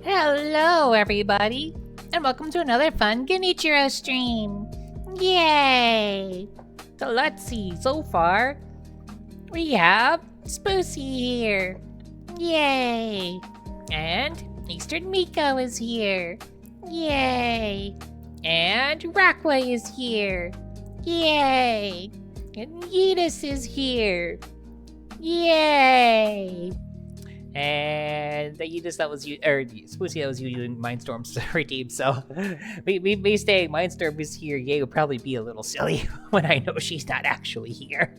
Hello, everybody, and welcome to another fun Genichiro stream. Yay! So let's see, so far, we have Spoosie here. Yay! And Eastern Miko is here. Yay! And Rockway is here. Yay! And Yeetus is here. Yay! And the Yeetus that was Spoosie that was using Mindstorm's redeem, so me saying Mindstorm is here, Yay, would probably be a little silly when I know she's not actually here.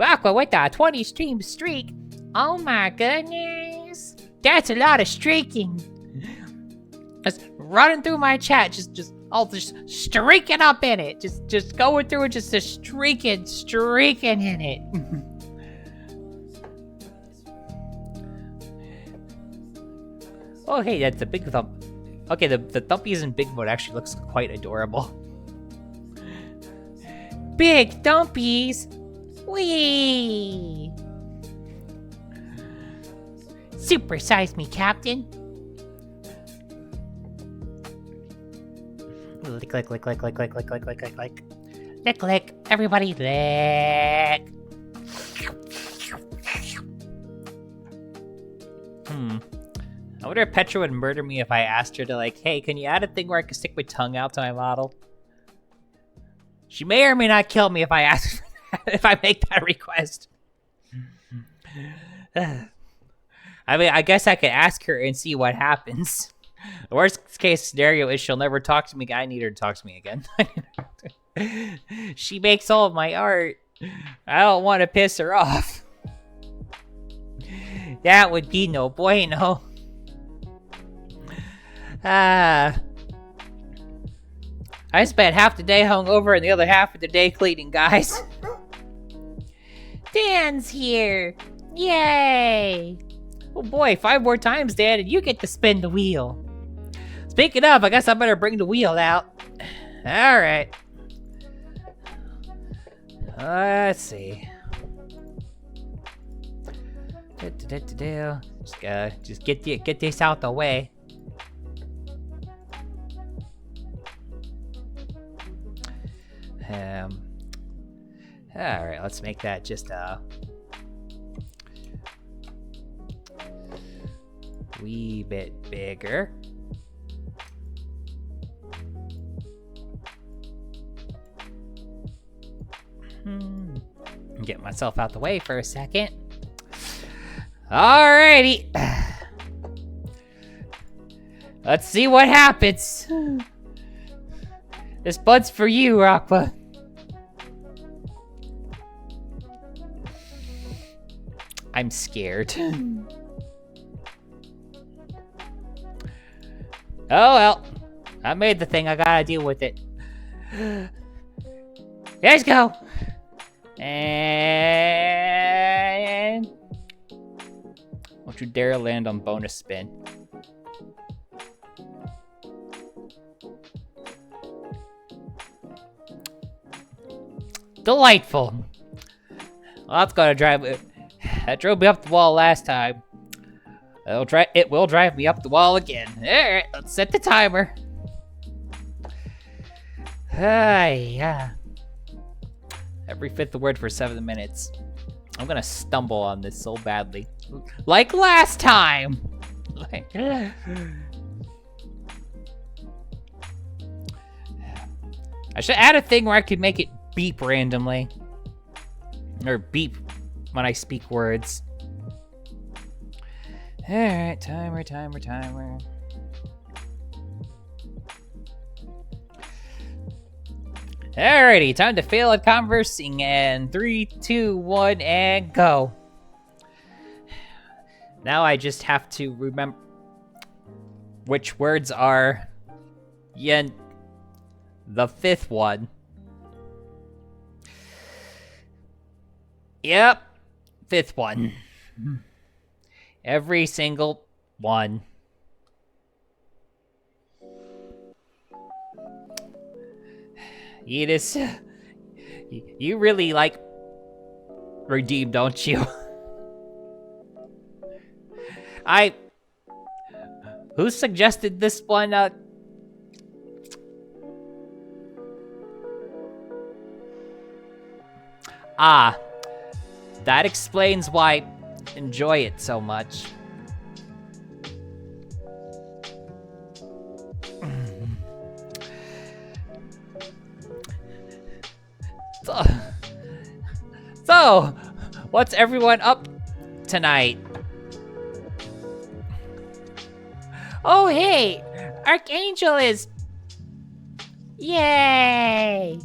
Aqua with a 20 stream streak. Oh my goodness. That's a lot of streaking. Just running through my chat, just streaking up in it. Just going through it, just streaking in it. Oh, hey, that's a big thump. Okay, the thumpies in big mode actually looks quite adorable. Big thumpies! Whee! Super size me, Captain. Lick, lick, lick, lick, lick, lick, lick, lick, lick, lick, lick. Lick, lick. Everybody lick. I wonder if Petra would murder me if I asked her to, like, hey, can you add a thing where I can stick my tongue out to my model? She may or may not kill me if I ask for that, if I make that request. I mean, I guess I could ask her and see what happens. The worst case scenario is she'll never talk to me. I need her to talk to me again. She makes all of my art. I don't want to piss her off. That would be no bueno. I spent half the day hungover and the other half of the day cleaning, guys. Dan's here. Yay. Oh boy, 5 more times, Dan, and you get to spin the wheel. Speaking of, I guess I better bring the wheel out. Alright. Let's see. Just get this out the way. Alright, let's make that just wee bit bigger. Get myself out the way for a second. Alrighty. Let's see what happens. This bud's for you, Aqua. I'm scared. Oh well. I made the thing, I gotta deal with it. Let's go. And don't you dare land on bonus spin. Delightful. Well, that's gonna drive it. That drove me up the wall last time. It will drive me up the wall again. Alright, let's set the timer. Yeah. Every fifth word for 7 minutes. I'm gonna stumble on this so badly. Like last time! I should add a thing where I could make it beep randomly. Or beep when I speak words. Alright, timer. Alrighty, time to fail at conversing, and 3, 2, 1, and go. Now I just have to remember which words are yen the 5th one. Yep, 5th one. Every single one. Yeetus, you really like Redeem, don't you? Who suggested this one? That explains why I enjoy it so much. So, what's everyone up tonight? Oh, hey! Archangel is... Yay!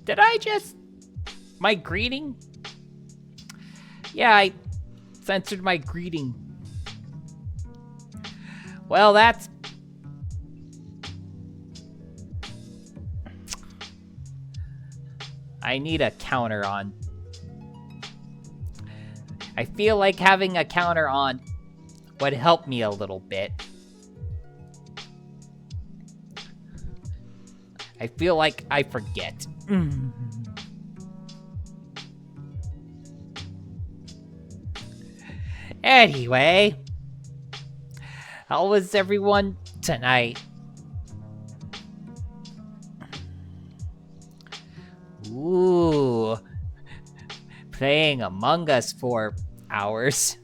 Did I just... My greeting? Yeah, I censored my greeting. Well, that's... I need a counter on. I feel like having a counter on would help me a little bit. I feel like I forget. Anyway, how was everyone tonight? Ooh, playing Among Us for hours.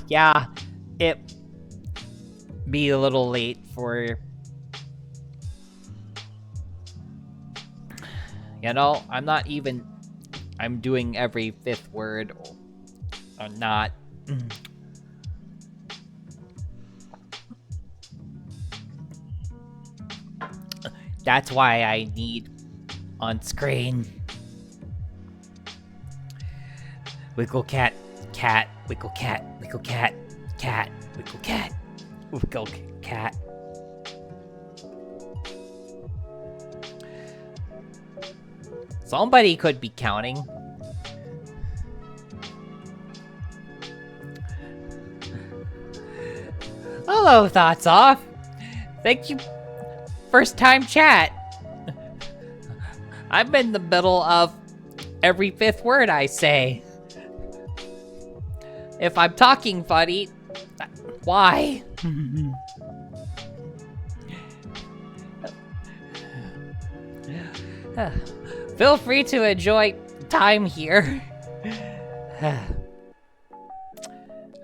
Yeah, it be a little late for... You know, I'm doing every fifth word or not. That's why I need on screen. Wiggle cat, cat, wiggle cat, wiggle cat, cat, wiggle cat, wiggle cat. Somebody could be counting. Hello, Thoughts Off. Thank you. First time chat. I'm in the middle of every fifth word I say. If I'm talking funny, why? Feel free to enjoy time here.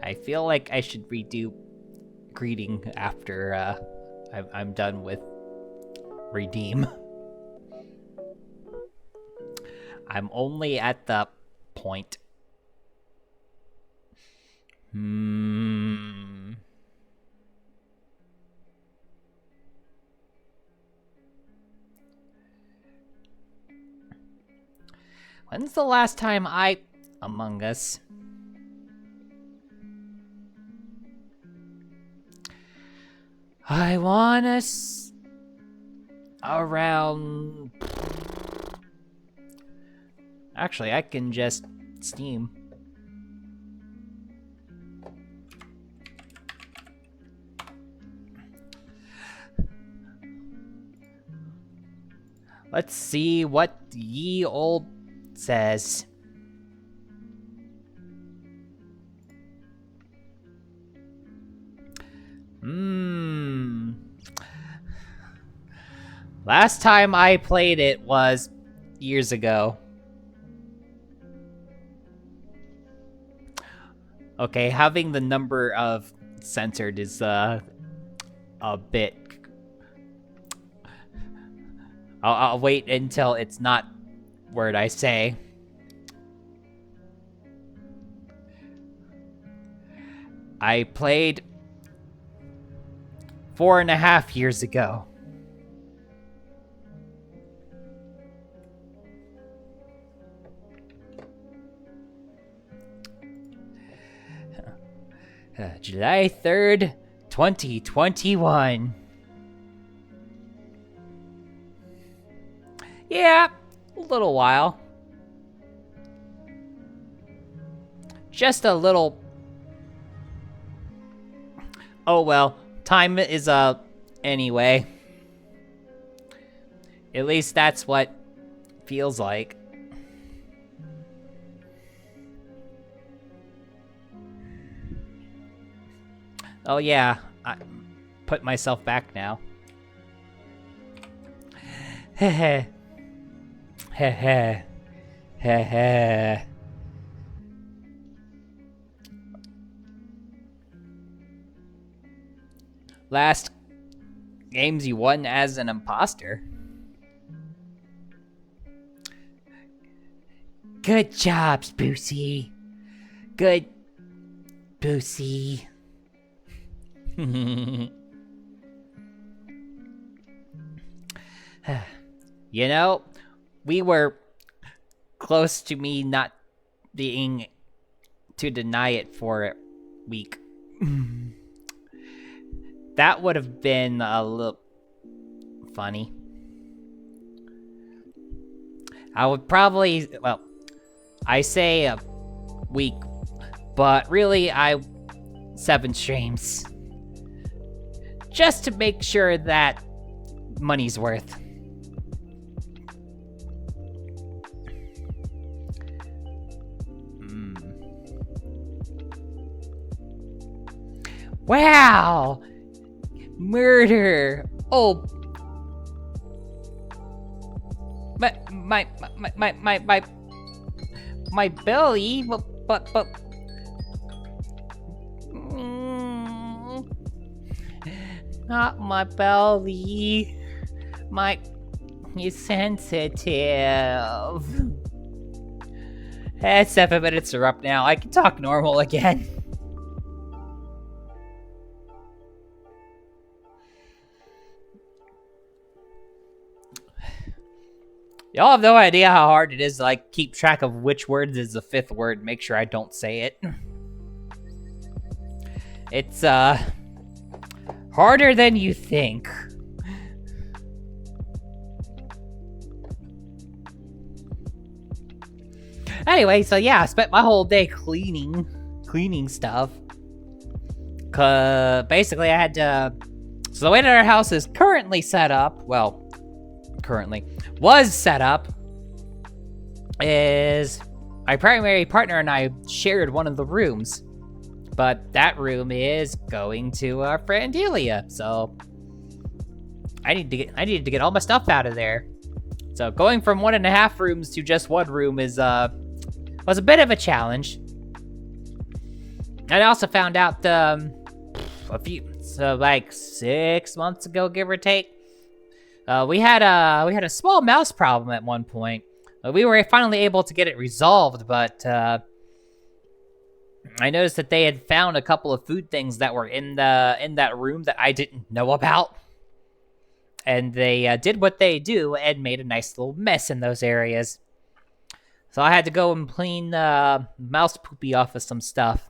I feel like I should redo greeting after I'm done with redeem. I'm only at the point. When's the last time I Among Us? I wanna around... Actually, I can just Steam. Let's see what ye old says. Last time I played it was years ago. Okay, having the number of censored is a bit... I'll wait until it's not word I say. I played 4.5 years ago. July 3rd, 2021. Yeah, a little while. Just a little... Oh well, time is anyway. At least that's what feels like. Oh yeah, I put myself back now. Heh heh. Heh. Last games you won as an imposter. Good job, Boosie. Good, Boosie. You know, we were close to me not being to deny it for a week. That would have been a little funny. I would probably, well, I say a week, but really 7 streams. Just to make sure that money's worth. Wow! Murder! Oh, my belly, but not my belly. He's sensitive. 7 minutes are up now. I can talk normal again. Y'all have no idea how hard it is to keep track of which words is the 5th word. Make sure I don't say it. It's harder than you think. Anyway, so yeah, I spent my whole day cleaning stuff. Basically I had to, so the way that our house is currently set up, well, was set up, is my primary partner and I shared one of the rooms, but that room is going to our friend Delia, so I needed to get all my stuff out of there. So going from 1.5 rooms to just 1 room was a bit of a challenge. And I also found out 6 months ago, give or take, we had a small mouse problem at one point. We were finally able to get it resolved, but I noticed that they had found a couple of food things that were in that room that I didn't know about, and they did what they do and made a nice little mess in those areas. So I had to go and clean mouse poopy off of some stuff.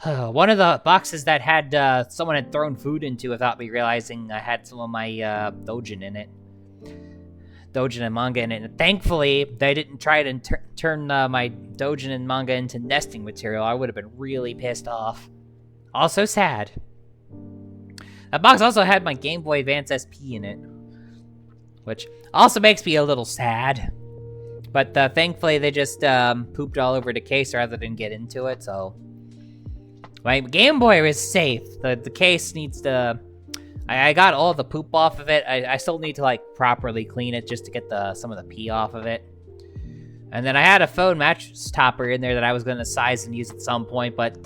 One of the boxes that had someone had thrown food into without me realizing I had some of my Dojin in it. Dojin and manga in it. And thankfully, they didn't try to turn my Dojin and manga into nesting material. I would have been really pissed off. Also sad. That box also had my Game Boy Advance SP in it, which also makes me a little sad. But thankfully, they just pooped all over the case rather than get into it, so my Game Boy is safe. The case needs to... I got all the poop off of it. I still need to properly clean it just to get some of the pee off of it. And then I had a phone mattress topper in there that I was going to size and use at some point, but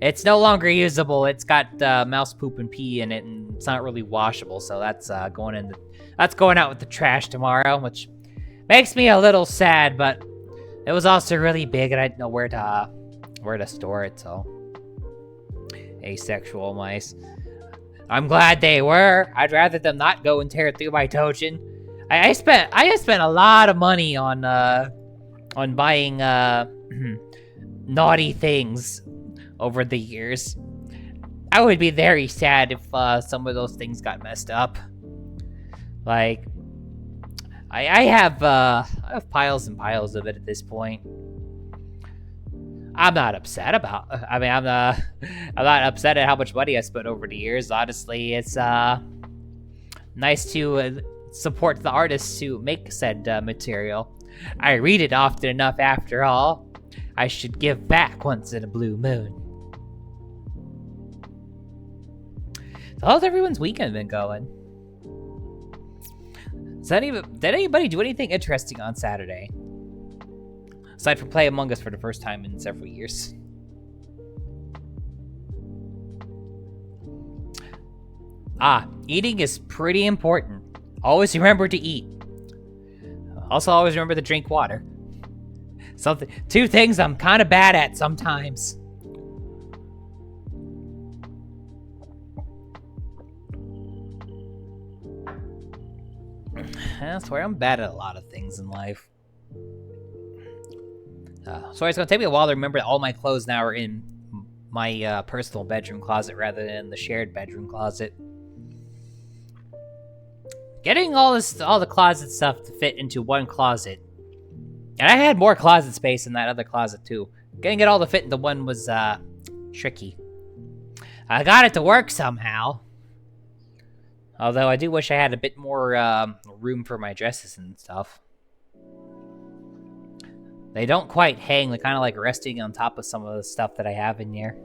it's no longer usable. It's got mouse poop and pee in it, and it's not really washable. So that's going out with the trash tomorrow, which makes me a little sad. But it was also really big, and I didn't know where to store it. So asexual mice. I'm glad they were. I'd rather them not go and tear through my Dojin. I spent a lot of money on buying naughty things over the years. I would be very sad if some of those things got messed up. I have piles and piles of it at this point. I'm not upset about. I'm not upset at how much money I spent over the years. Honestly, it's nice to support the artists who make said material. I read it often enough, after all. I should give back once in a blue moon. How's everyone's weekend been going? Did anybody do anything interesting on Saturday? Aside from play Among Us for the first time in several years. Eating is pretty important. Always remember to eat. Also, always remember to drink water. Two things I'm kind of bad at sometimes. I swear I'm bad at a lot of things in life. Sorry, it's gonna take me a while to remember that all my clothes now are in my personal bedroom closet rather than the shared bedroom closet. Getting all the closet stuff to fit into one closet. And I had more closet space in that other closet too. Getting it all to fit into one was tricky. I got it to work somehow. Although I do wish I had a bit more room for my dresses and stuff. They don't quite hang, they're kind of like resting on top of some of the stuff that I have in here.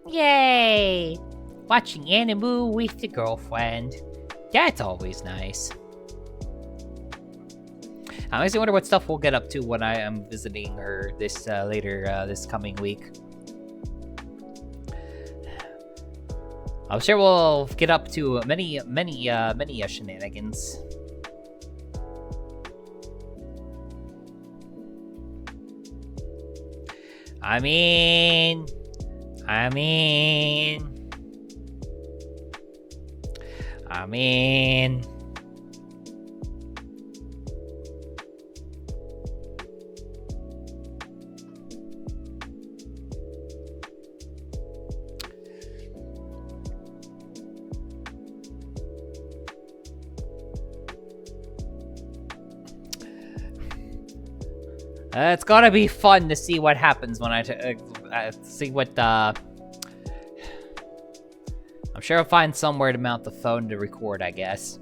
Yay! Watching anime with the girlfriend. That's always nice. I honestly wonder what stuff we'll get up to when I am visiting her this later this coming week. I'm sure we'll get up to many shenanigans. I mean... it's gotta be fun to see what happens when I see what I'm sure I'll find somewhere to mount the phone to record, I guess.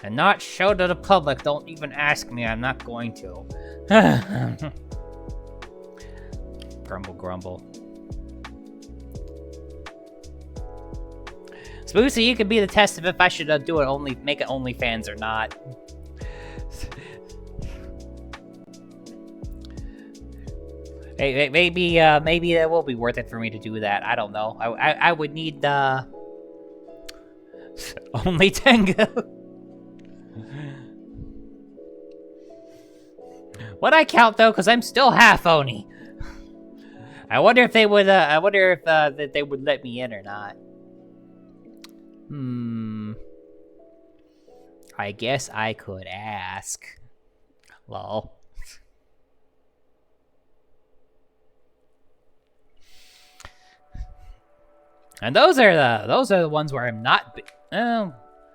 And not show to the public, don't even ask me, I'm not going to. Grumble, grumble. Spoosy, you can be the test of if I should make it OnlyFans or not. Maybe that will be worth it for me to do that. I don't know. I would need only Tengu. Would I count though? Because I'm still half Oni. I wonder if they would. That they would let me in or not. I guess I could ask. Lol. And those are the ones where I'm not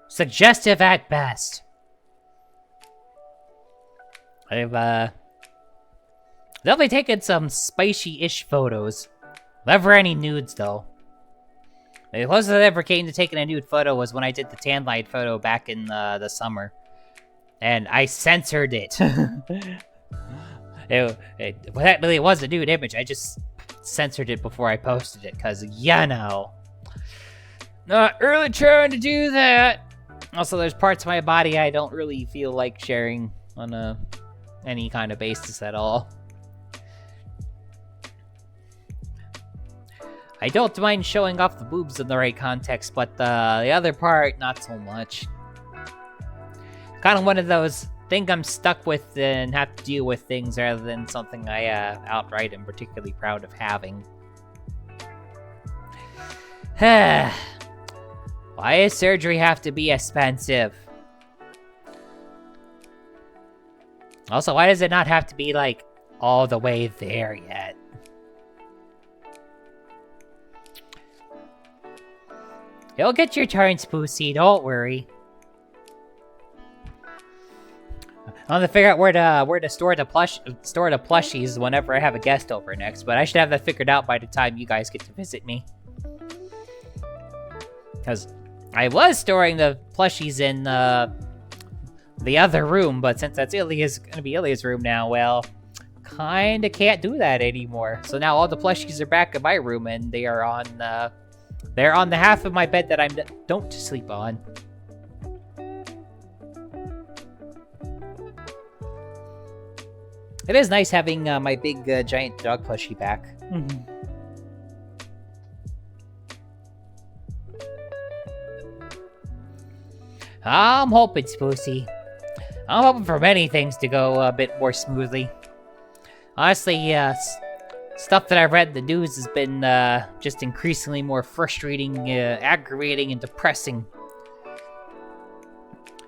suggestive at best. I've definitely taken some spicy-ish photos. Never any nudes though. The closest I ever came to taking a nude photo was when I did the tan light photo back in the summer, and I censored it. It was a nude image. I just censored it before I posted it, cause you know, not really trying to do that. Also, there's parts of my body I don't really feel like sharing on any kind of basis at all. I don't mind showing off the boobs in the right context, but the other part, not so much. Kind of one of those things I'm stuck with and have to deal with things rather than something I outright am particularly proud of having. Why does surgery have to be expensive? Also, why does it not have to be, like, all the way there yet? You'll get your turn, Spoosy, don't worry. I'll have to figure out where to store the plushies whenever I have a guest over next, but I should have that figured out by the time you guys get to visit me. Because I was storing the plushies in the other room, but since that's gonna be Ilia's room now, well, kinda can't do that anymore. So now all the plushies are back in my room, and they're on the half of my bed that I don't sleep on. It is nice having my big giant dog plushie back. I'm hoping, Spoosie. I'm hoping for many things to go a bit more smoothly. Honestly, stuff that I've read in the news has been just increasingly more frustrating, aggravating, and depressing.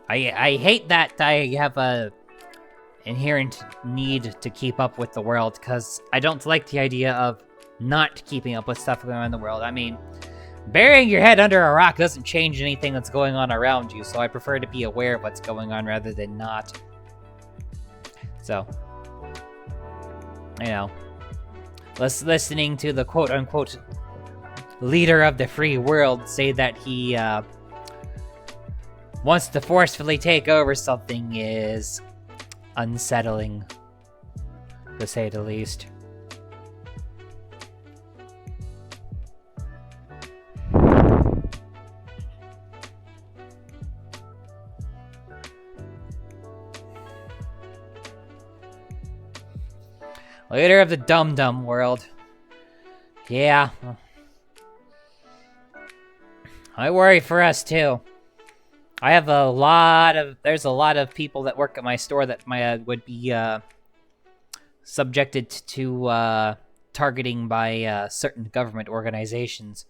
I hate that I have a inherent need to keep up with the world, because I don't like the idea of not keeping up with stuff going on in the world. I mean, burying your head under a rock doesn't change anything that's going on around you, so I prefer to be aware of what's going on rather than not. So, you know, listening to the quote-unquote leader of the free world say that he wants to forcefully take over something is unsettling, to say the least. Leader of the dum-dum world. Yeah. I worry for us, too. I have there's a lot of people that work at my store that would be subjected to targeting by certain government organizations.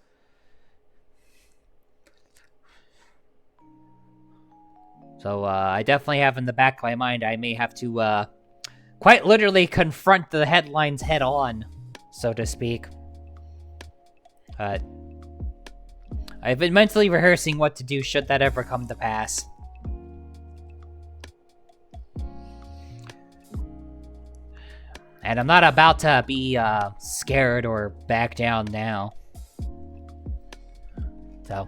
So I definitely have in the back of my mind I may have to quite literally confront the headlines head on, so to speak. I've been mentally rehearsing what to do should that ever come to pass. And I'm not about to be scared or back down now. So,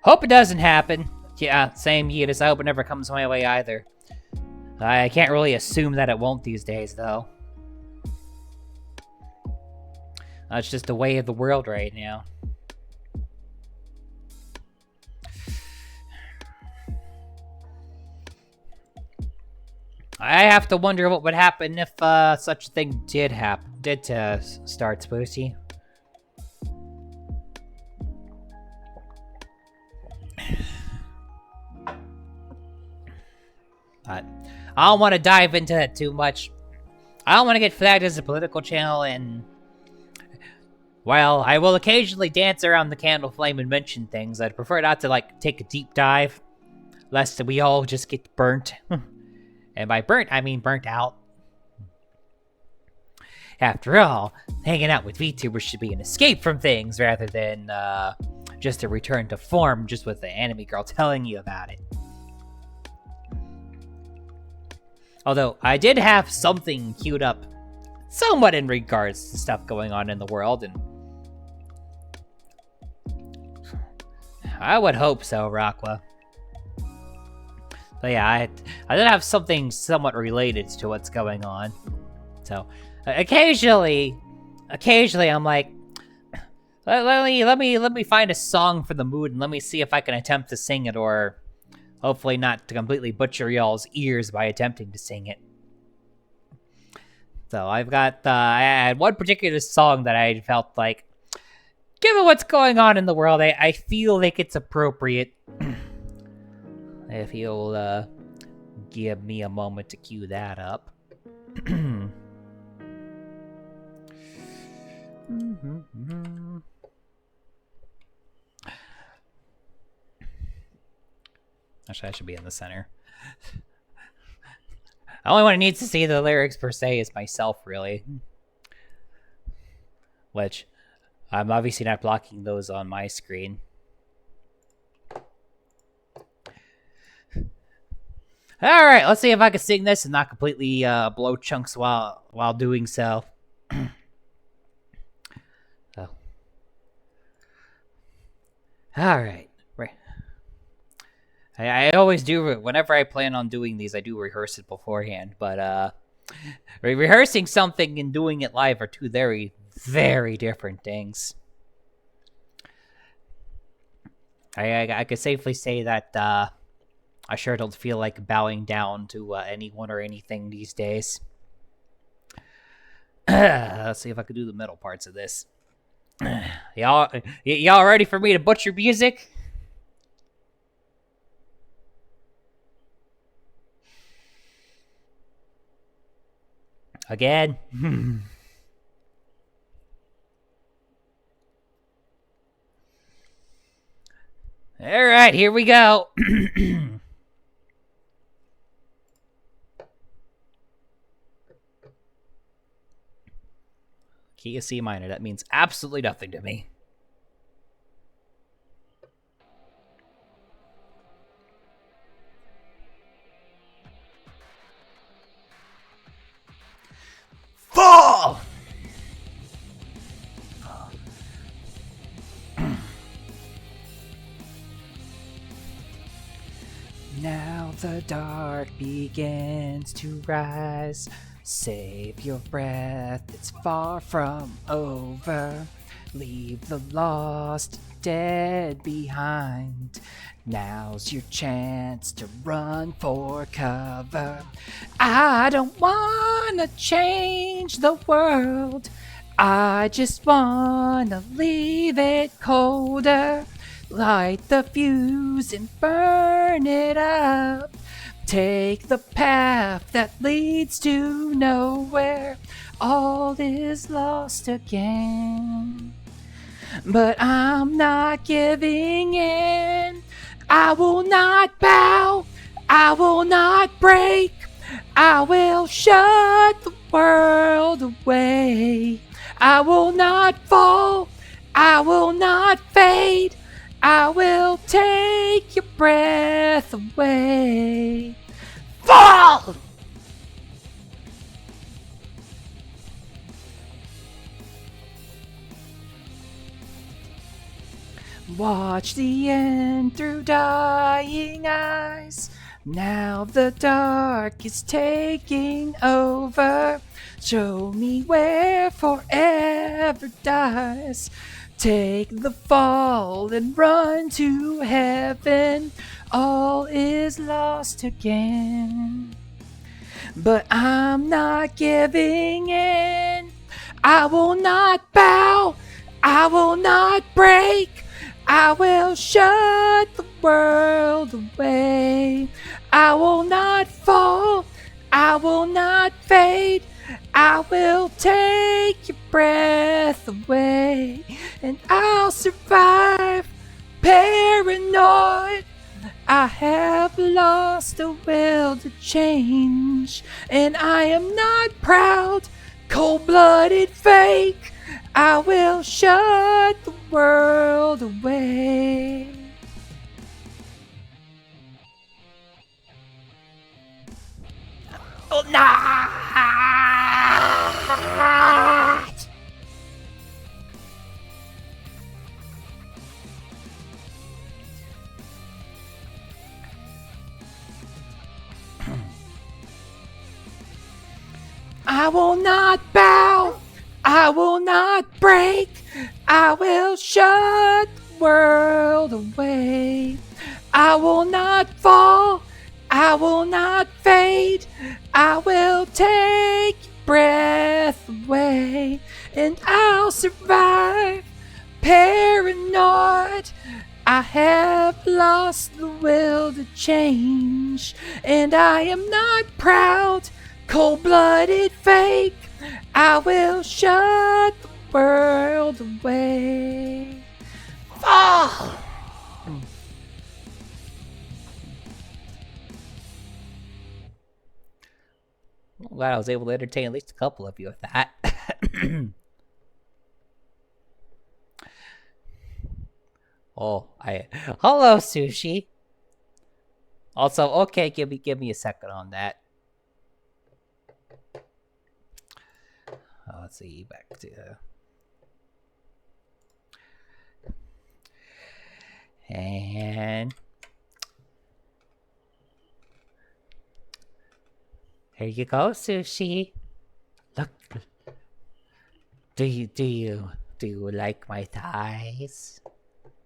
hope it doesn't happen. Yeah, same Yeetus. I hope it never comes my way either. I can't really assume that it won't these days, though. It's just the way of the world right now. I have to wonder what would happen if such a thing did start, Spoosie. But I don't want to dive into it too much. I don't want to get flagged as a political channel, and while I will occasionally dance around the candle flame and mention things, I'd prefer not to, take a deep dive, lest we all just get burnt. And by burnt, I mean burnt out. After all, hanging out with VTubers should be an escape from things rather than just a return to form just with the anime girl telling you about it. Although, I did have something queued up somewhat in regards to stuff going on in the world, and I would hope so, Raqua. But yeah, I did have something somewhat related to what's going on. So, occasionally I'm like, let me find a song for the mood and let me see if I can attempt to sing it, or hopefully not to completely butcher y'all's ears by attempting to sing it. So I've got, I had one particular song that I felt like, given what's going on in the world, I feel like it's appropriate. If you'll give me a moment to cue that up. Actually, I should be in the center. The only one who needs to see the lyrics per se is myself, really. Which, I'm obviously not blocking those on my screen. Alright, let's see if I can sing this and not completely blow chunks while doing so. Alright. I always do, whenever I plan on doing these, I do rehearse it beforehand, but Rehearsing something and doing it live are two very, very different things. I could safely say that I sure don't feel like bowing down to anyone or anything these days. Let's see if I can do the metal parts of this. Y'all ready for me to butcher music? Again? All right, here we go. Key of C minor. That means absolutely nothing to me. Fall! Now the dark begins to rise. Save your breath, it's far from over. Leave the lost dead behind. Now's your chance to run for cover. I don't wanna change the world. I just wanna leave it colder. Light the fuse and burn it up. Take the path that leads to nowhere. All is lost again. But I'm not giving in. I will not bow. I will not break. I will shut the world away. I will not fall. I will not fade. I will take your breath away. Fall! Watch the end through dying eyes. Now the dark is taking over. Show me where forever dies. Take the fall and run to heaven. All is lost again. But I'm not giving in. I will not bow. I will not break. I will shut the world away. I will not fall. I will not fade. I will take your breath away. And I'll survive. Paranoid. I have lost the will to change. And I am not proud. Cold-blooded fake. I will shut the world away. Oh, not! I will not bow. I will not break. I will shut the world away. I will not fall. I will not fade. I will take your breath away. And I'll survive. Paranoid. I have lost the will to change. And I am not proud. Cold-blooded fake. I will shut the world away. Fall! I'm glad I was able to entertain at least a couple of you with that. Hello, Sushi. Also, okay, give me a second on that. Let's see, back to... And... Here you go, Sushi. Look. Do you like my thighs?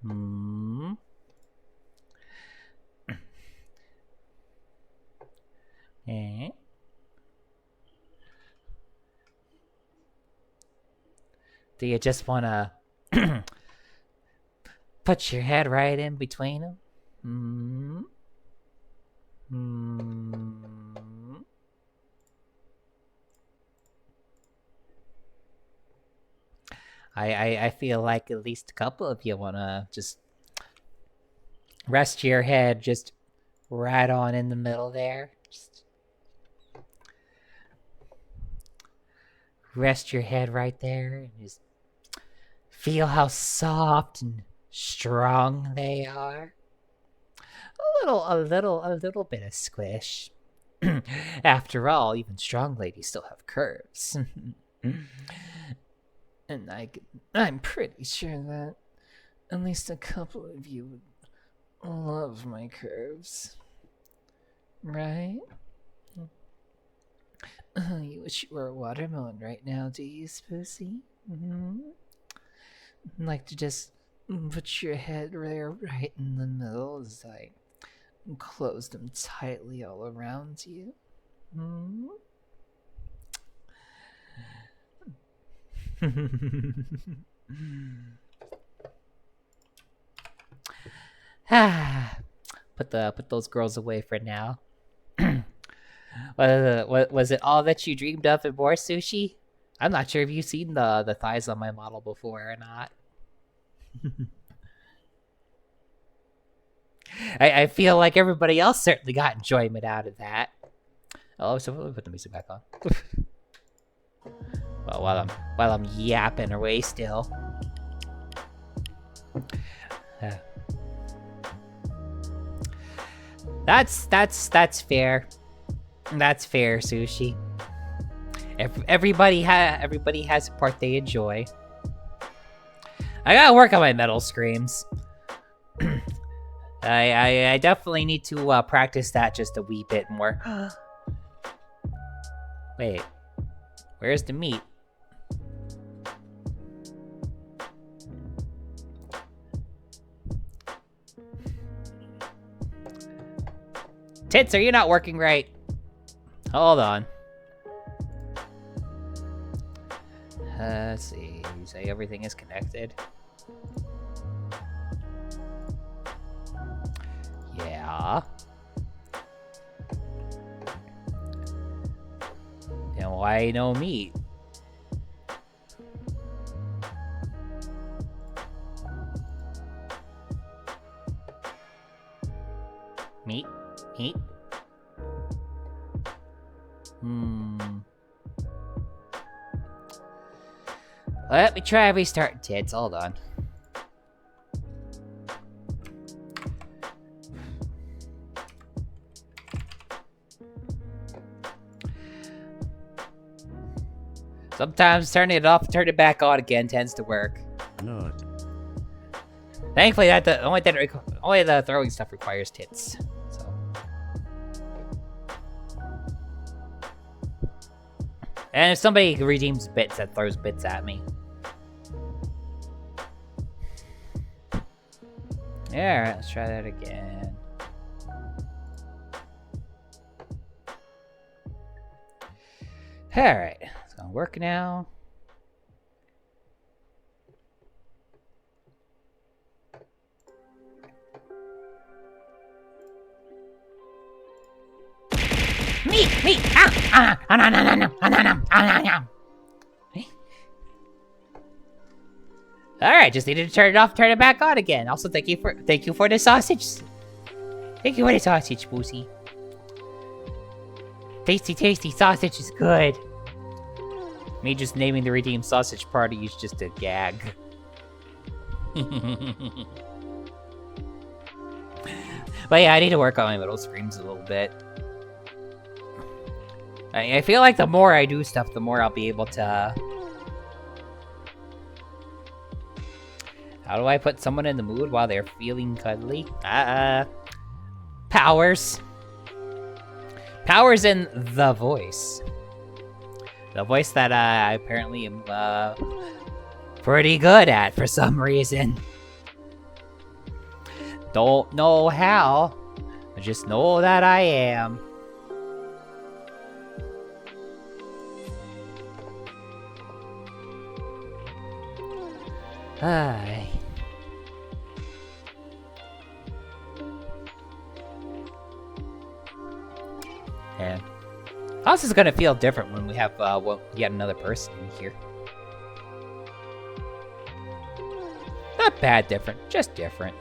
Hmm. Eh? Do you just wanna put your head right in between them? Hmm. Hmm. I feel like at least a couple of you wanna just rest your head just right on in the middle there. Just rest your head right there and just feel how soft and strong they are. A little bit of squish. After all, even strong ladies still have curves. And I'm pretty sure that at least a couple of you would love my curves. Right? You wish you were a watermelon right now, do you, Spoosie? Mm-hmm. Like to just put your head there right in the middle as I close them tightly all around you. Hmm? Put those girls away for now. Was it all that you dreamed of and more, Sushi? I'm not sure if you've seen the thighs on my model before or not. I feel like everybody else certainly got enjoyment out of that. Oh, so let me put the music back on. Well, while I'm yapping away still. That's fair. That's fair, Sushi. Everybody has a part they enjoy. I gotta work on my metal screams. I definitely need to practice that just a wee bit more. Wait, where's the meat? Tits, are you not working right? Hold on. Let's see. You say everything is connected? Yeah. Then why no meat? Meat? Meat? Let me try restarting tits. Hold on. Sometimes turning it off, turn it back on again tends to work. No. Thankfully, only the throwing stuff requires tits. So. And if somebody redeems bits, that throws bits at me. Yeah, alright, let's try that again. Alright, it's gonna work now. Meat! Alright, just needed to turn it off, turn it back on again. Also, thank you for the sausage. Thank you for the sausage, Boosie. Tasty sausage is good. Me just naming the Redeemed Sausage Party is just a gag. But yeah, I need to work on my middle screams a little bit. I feel like the more I do stuff, the more I'll be able to... How do I put someone in the mood while they're feeling cuddly? Powers. Power's in the voice. The voice that I apparently am pretty good at for some reason. Don't know how. I just know that I am. Hi. And house is gonna feel different when we have yet another person in here. Not bad different, just different.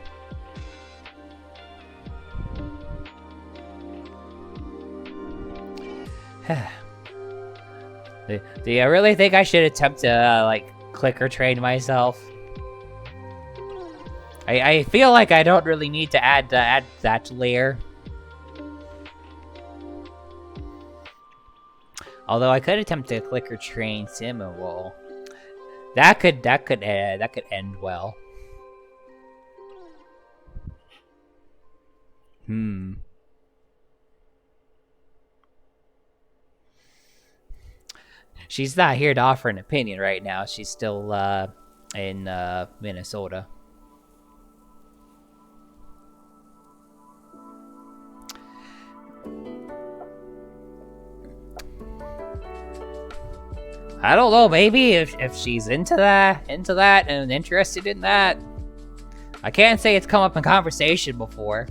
Do you really think I should attempt to like clicker train myself? I feel like I don't really need to add that layer. Although I could attempt to clicker train Simul. That could end well. She's not here to offer an opinion right now. She's still in Minnesota. I don't know, maybe if she's into that and interested in that. I can't say it's come up in conversation before.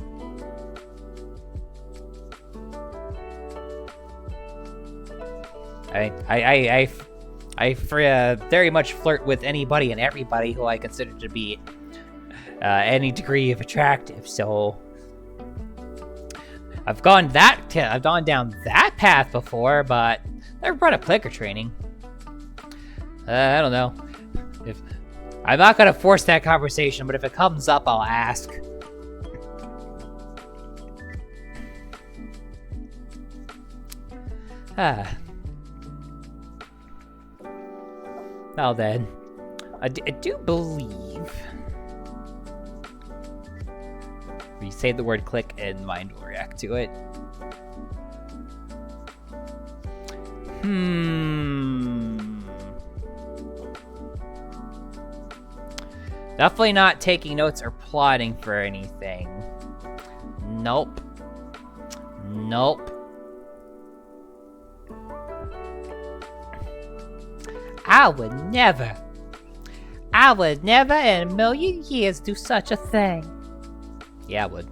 I very much flirt with anybody and everybody who I consider to be any degree of attractive. So I've gone down that path before, but never brought up clicker training. I don't know. I'm not gonna force that conversation, but if it comes up, I'll ask. Now then, I do believe you say the word click and mind will react to it. Definitely not taking notes or plotting for anything. Nope. I would never in a million years do such a thing. Yeah, I would.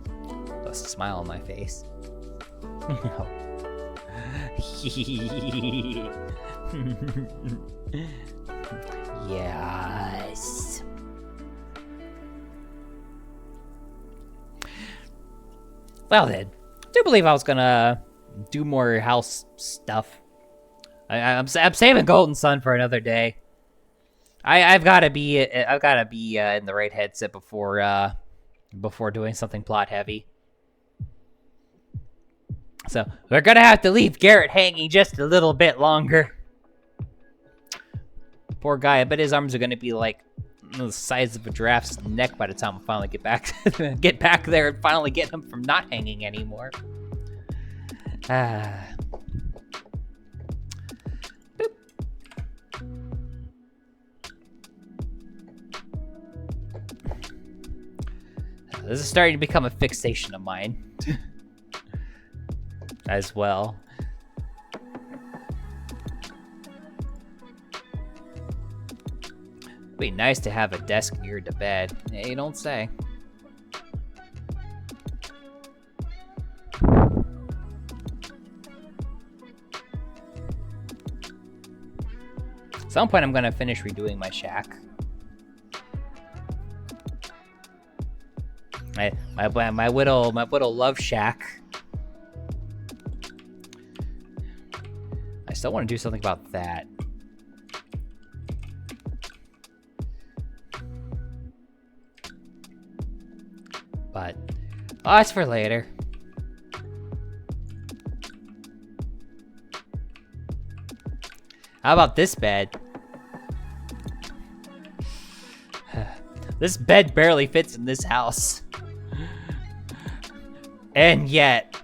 With a smile on my face. Yes. Well then, I do believe I was gonna do more house stuff. I'm saving Golden Sun for another day. I've gotta be in the right headset before doing something plot heavy. So we're gonna have to leave Garrett hanging just a little bit longer. Poor guy, I bet his arms are gonna be like the size of a giraffe's neck by the time we finally get back there and finally get him from not hanging anymore. This is starting to become a fixation of mine as well. It'd be nice to have a desk near the bed. Yeah, you don't say. At some point I'm gonna finish redoing my shack. My little love shack. I still want to do something about that. But that's for later. How about this bed? This bed barely fits in this house. And yet,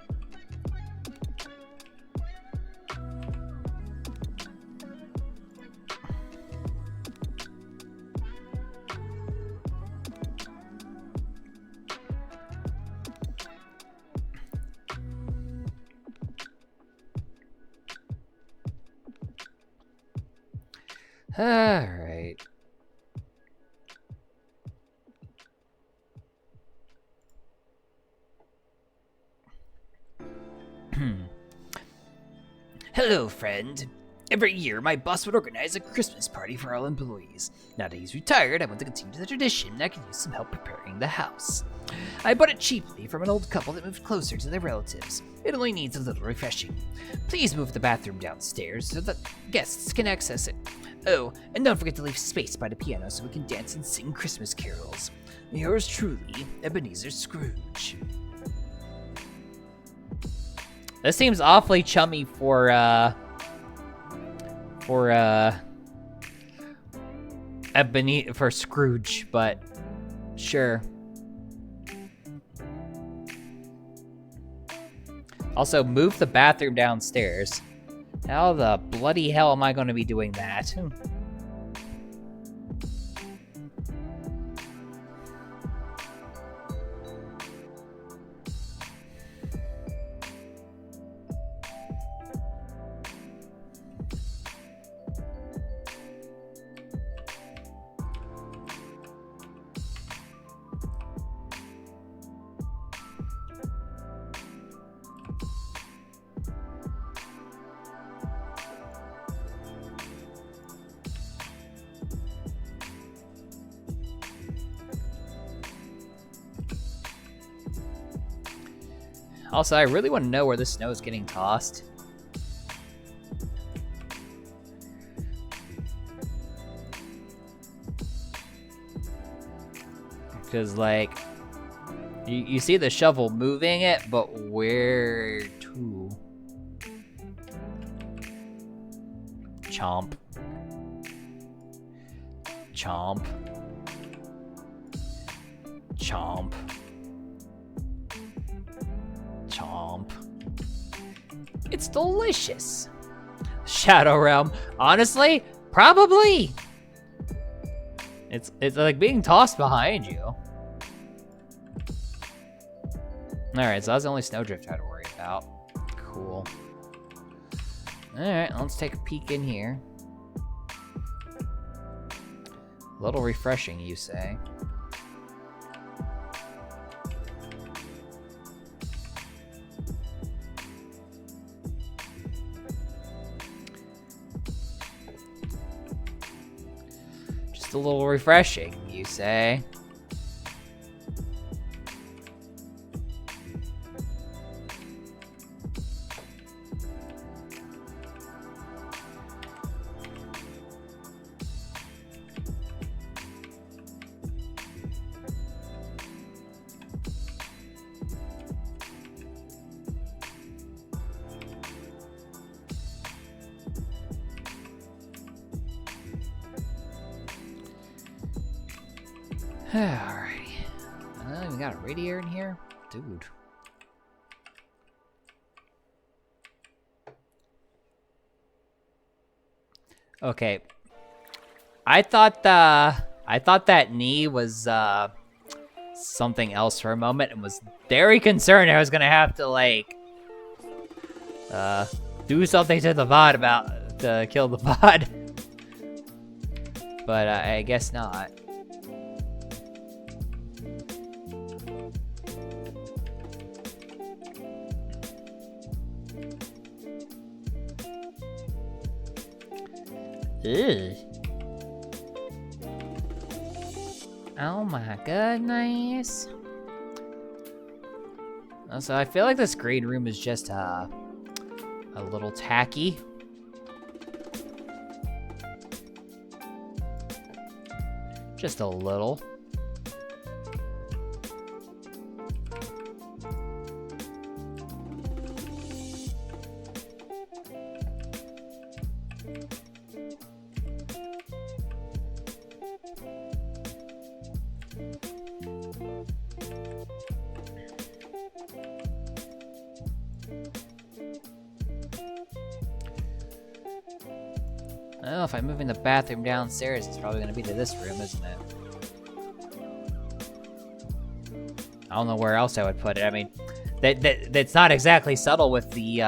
Alright. Hello, friend. Every year, my boss would organize a Christmas party for all employees. Now that he's retired, I want to continue the tradition and I can use some help preparing the house. I bought it cheaply from an old couple that moved closer to their relatives. It only needs a little refreshing. Please move the bathroom downstairs so that guests can access it. Oh, and don't forget to leave space by the piano so we can dance and sing Christmas carols. Yours truly, Ebenezer Scrooge. This seems awfully chummy for Scrooge, but sure. Also, move the bathroom downstairs. How the bloody hell am I going to be doing that? Also, I really want to know where the snow is getting tossed. Because, like, you see the shovel moving it, but where to? Chomp. Chomp. Chomp. Chomp. It's delicious. Shadow Realm. Honestly, probably. It's like being tossed behind you. Alright, so that's the only snowdrift I had to worry about. Cool. Alright, let's take a peek in here. A little refreshing, you say? Just a little refreshing, you say? Alrighty. We got a radiator in here? Dude. Okay. I thought that knee was something else for a moment and was very concerned I was gonna have to like do something to the VOD to kill the VOD. But I guess not. Ugh. Oh my goodness. So I feel like this green room is just a little tacky. Just a little. Well, if I'm moving the bathroom downstairs, it's probably gonna be to this room, isn't it? I don't know where else I would put it. I mean, that's not exactly subtle with the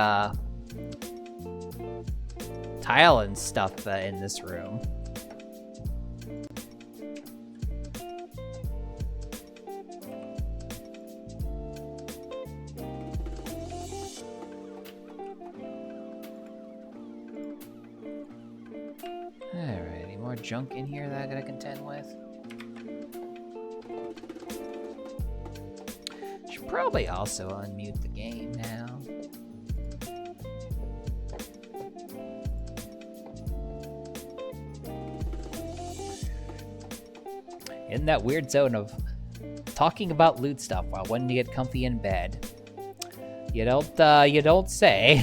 tile and stuff in this room. Alright, any more junk in here that I gotta contend with? Should probably also unmute the game now. In that weird zone of talking about loot stuff while wanting to get comfy in bed. You don't say.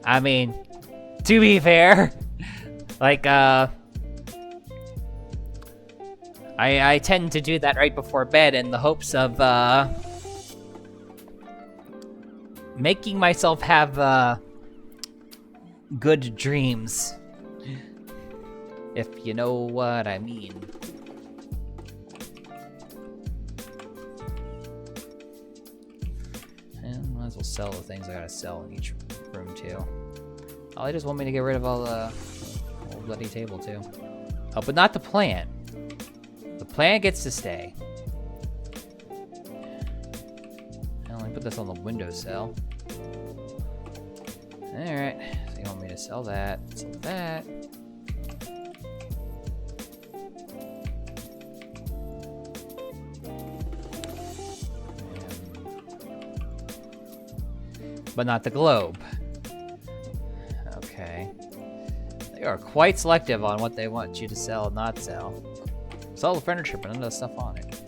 I mean, to be fair, like, I tend to do that right before bed in the hopes of, making myself have, good dreams. If you know what I mean. And might as well sell the things I gotta sell in each room, too. Oh, they just want me to get rid of all the old bloody table, too. Oh, but not the plant. The plant gets to stay. I'll only put this on the windowsill. Alright, so you want me to sell that, sell that. But not the globe. Okay. They are quite selective on what they want you to sell and not sell. Sell the furniture, but none of the stuff on it.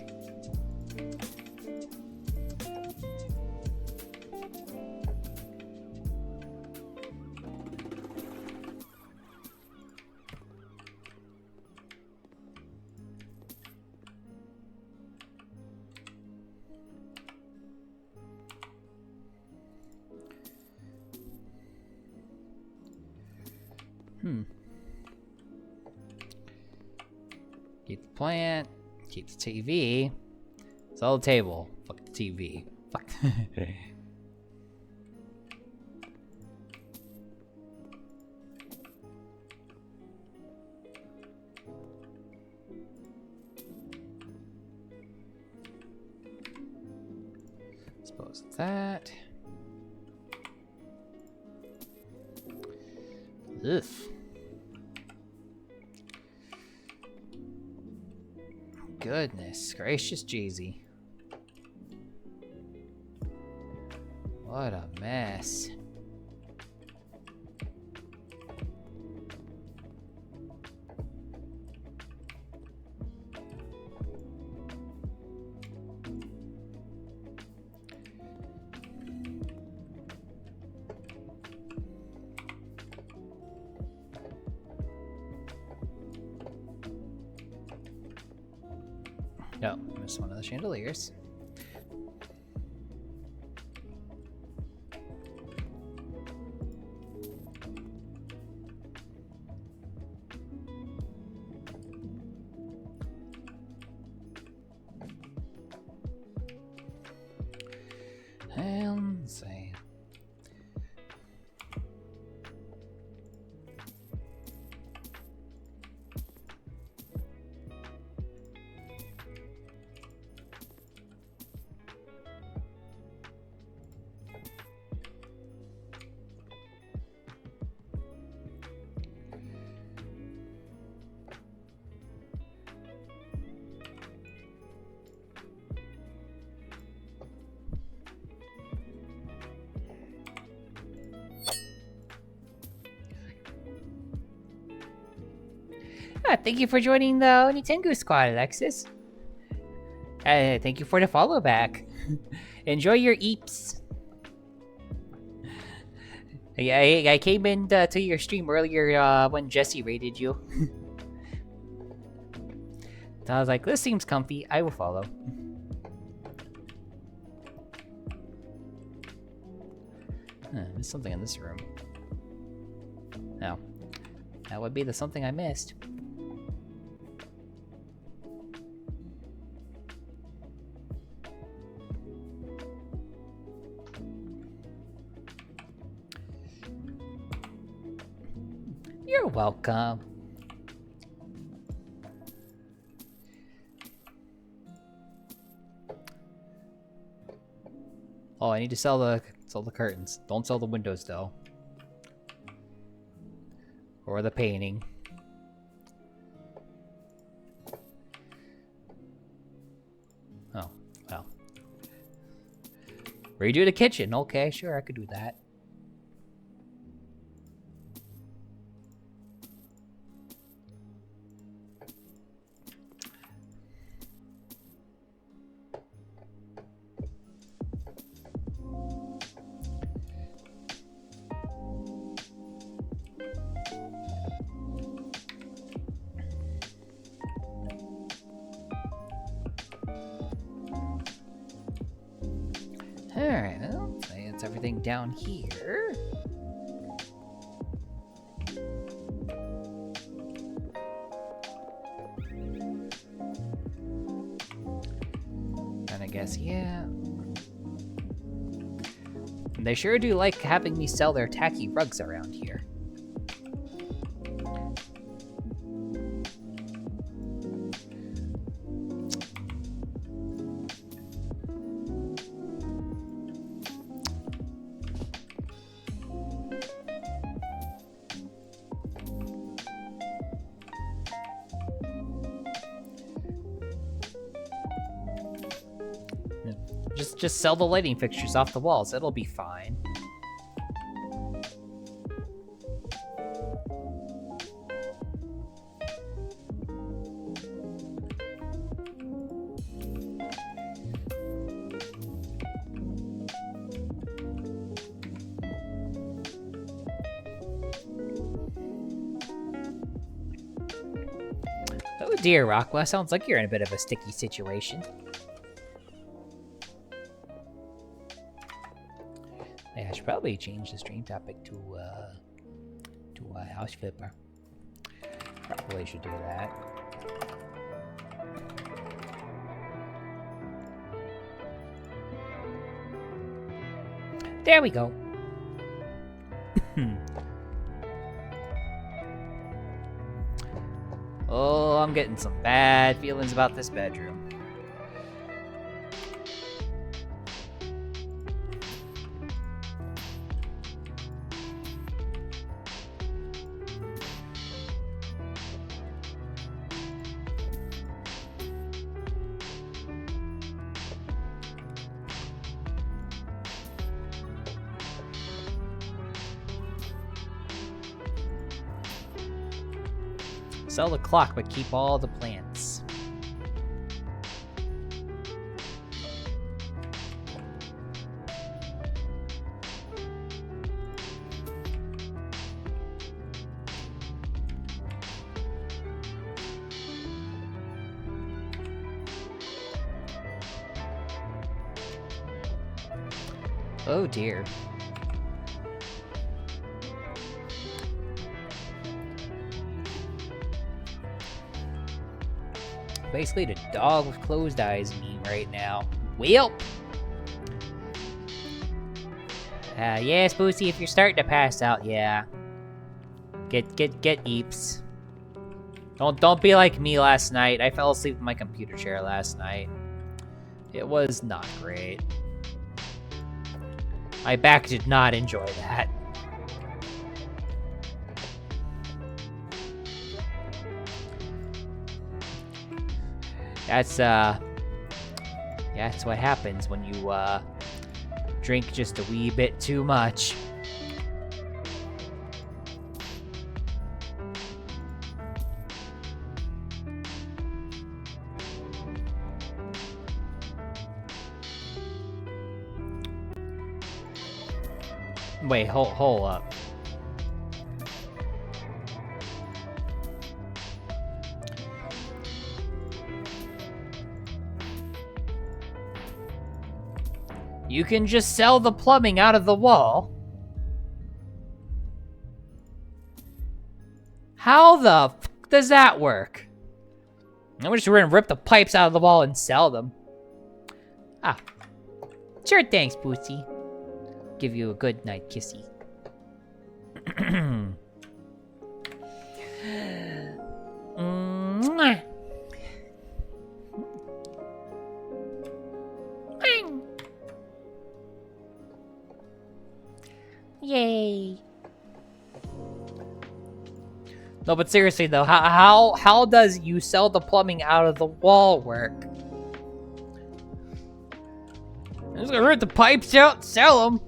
Keep the plant. Keep the TV. Sell the table. Fuck the TV. Fuck. Dispose of that. Ugh. Goodness gracious, Jeezy. What a mess. No, missed one of the chandeliers. And let's see. Thank you for joining the Nintendo Squad, Alexis. Thank you for the follow back. Enjoy your eeps. I came in to your stream earlier when Jesse raided you. So I was like, this seems comfy. I will follow. There's something in this room. No. That would be the something I missed. You're welcome. Oh, I need to sell the curtains. Don't sell the windows though. or the painting. Oh, well. Redo the kitchen. Okay, sure, I could do that. Alright, well, that's everything down here. And I guess, yeah. They sure do like having me sell their tacky rugs around here. Just sell the lighting fixtures off the walls. It'll be fine. Oh dear, Rockwell. Sounds like you're in a bit of a sticky situation. Yeah, I should probably change the stream topic to House Flipper. Probably should do that. There we go. Oh, I'm getting some bad feelings about this bedroom. Sell the clock, but keep all the plants. Oh dear. Basically the dog with closed eyes meme right now. Well. Yeah, Spoosy, if you're starting to pass out, yeah. Get eeps. Don't be like me last night. I fell asleep in my computer chair last night. It was not great. My back did not enjoy that. That's what happens when you drink just a wee bit too much. Wait, hold up. You can just sell the plumbing out of the wall. How the f does that work? I'm just gonna rip the pipes out of the wall and sell them. Ah. Sure, thanks, Bootsy. Give you a good night kissy. Mwah. Yay. No, but seriously though, how does you sell the plumbing out of the wall work? I'm just gonna rip the pipes out and sell them.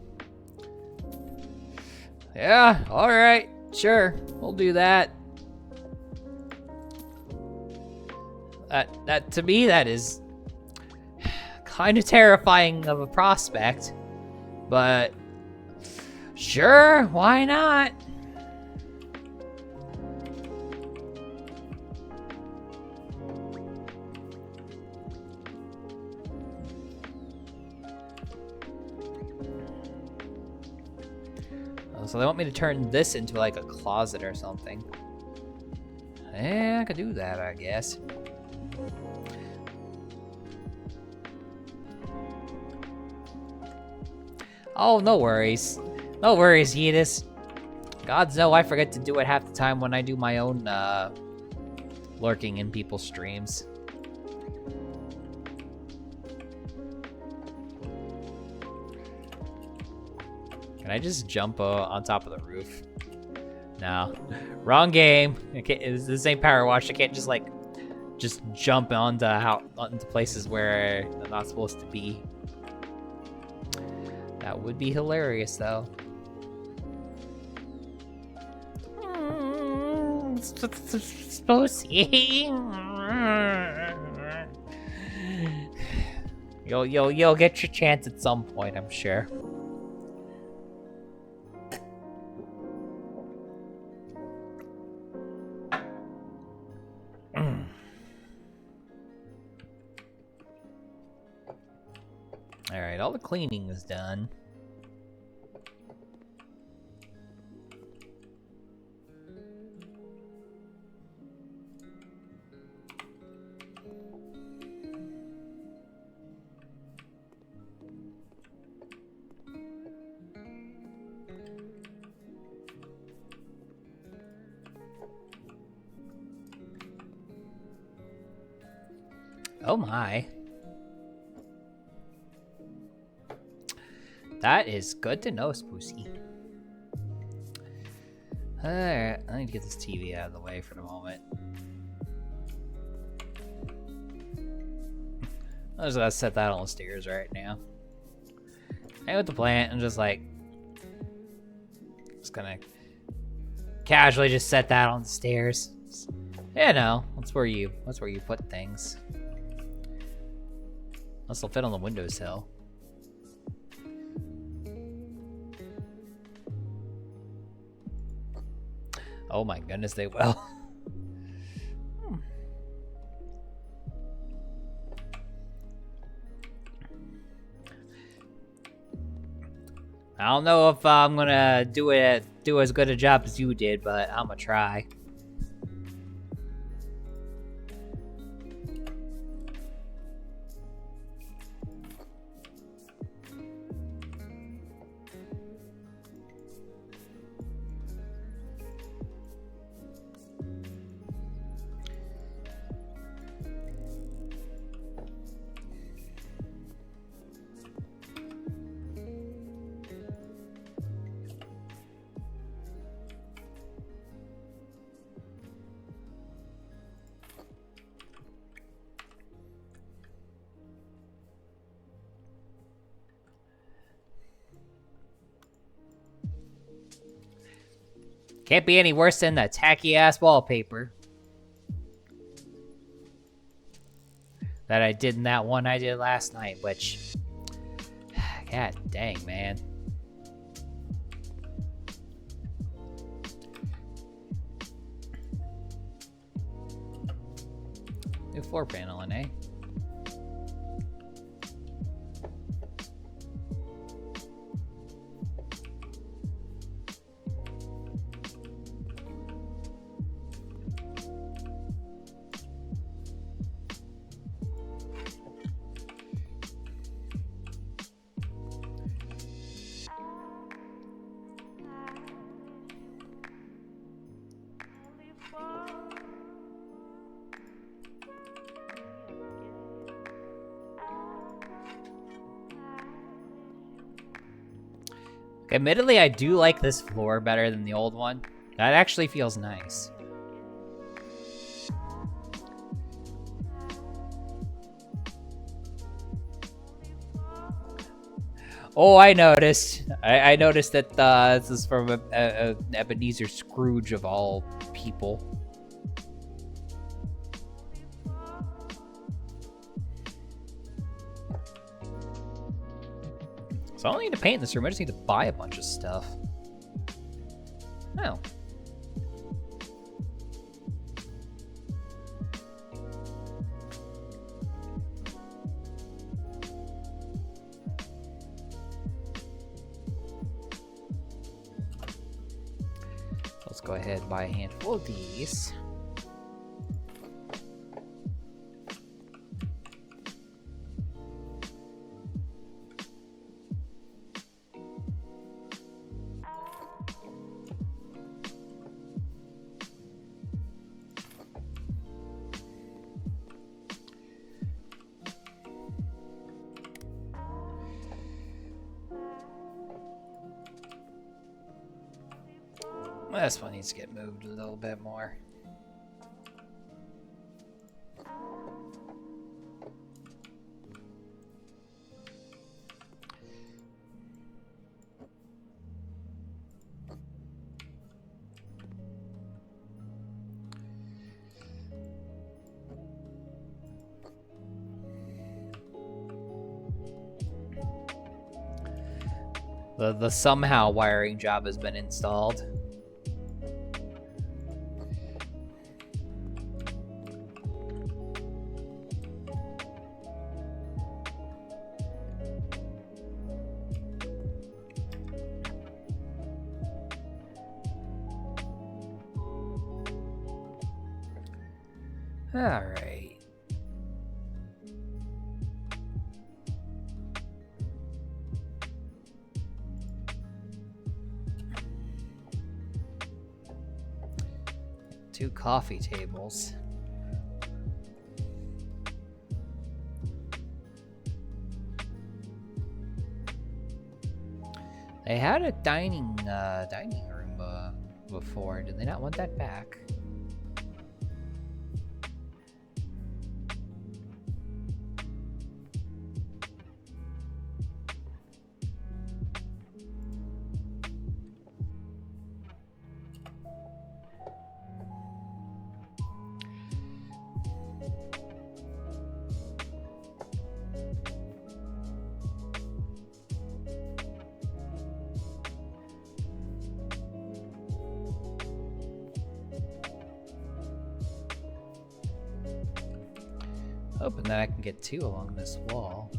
Yeah, alright, sure, we'll do that. That to me, that is kind of terrifying of a prospect, but sure, why not? So they want me to turn this into like a closet or something. Yeah, I could do that, I guess. Oh, no worries. No worries, Yeetus. Gods know I forget to do it half the time when I do my own, lurking in people's streams. Can I just jump on top of the roof? No. Wrong game. This ain't Power Wash. I can't just, like, just jump onto places where I'm not supposed to be. That would be hilarious, though. You'll get your chance at some point, I'm sure. Alright, all the cleaning is done. Oh my. That is good to know, Spooky. Alright, I need to get this TV out of the way for the moment. I'm just gonna set that on the stairs right now. And with the plant, I'm just like... just gonna casually just set that on the stairs. You know, that's where you put things. Unless they'll fit on the windowsill. Oh my goodness, they will. I don't know if I'm gonna do as good a job as you did, but I'm gonna try. Can't be any worse than the tacky-ass wallpaper that I did in that one I did last night, which... God dang, man. New floor paneling, eh? Admittedly, I do like this floor better than the old one. That actually feels nice. Oh, I noticed. I noticed that this is from a Ebenezer Scrooge of all people. So I don't need to paint this room. I just need to buy a bunch of stuff. Oh. Let's go ahead and buy a handful of these. This one needs to get moved a little bit more. The somehow wiring job has been installed. All right. Two coffee tables. They had a dining room before. Did they not want that back? Hoping that I can get two along this wall.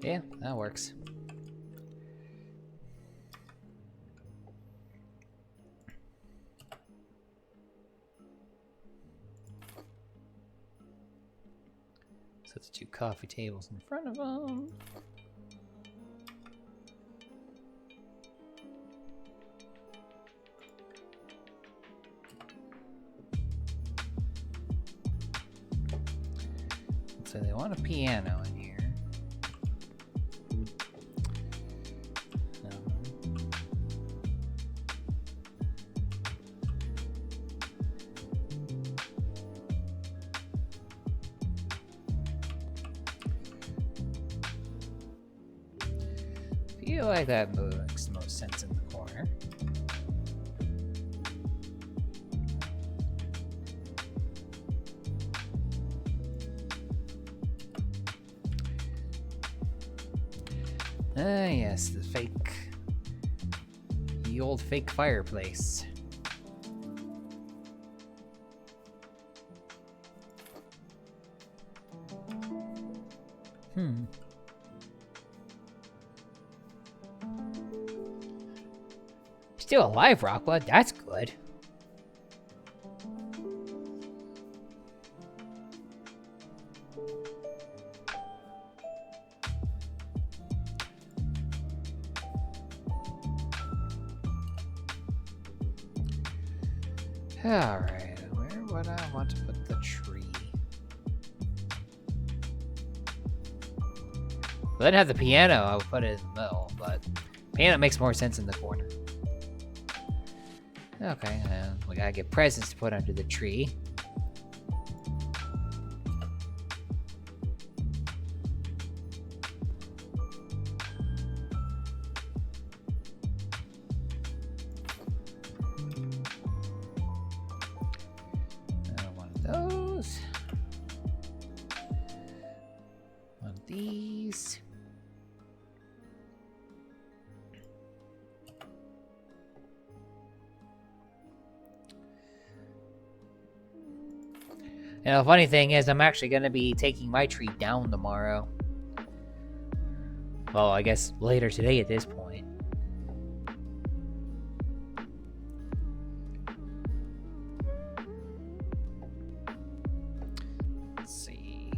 Yeah, that works. So it's two coffee tables in front of them. So they want a piano in here. I feel like that makes the most sense in the corner. Ah, yes, the old fake fireplace. Still alive, Rockblood. That's good. Alright, where would I want to put the tree? If I didn't have the piano, I would put it in the middle, but piano makes more sense in the corner. Okay, and we gotta get presents to put under the tree. One of those. One of these. And the funny thing is, I'm actually going to be taking my tree down tomorrow. Well, I guess later today at this point. Let's see.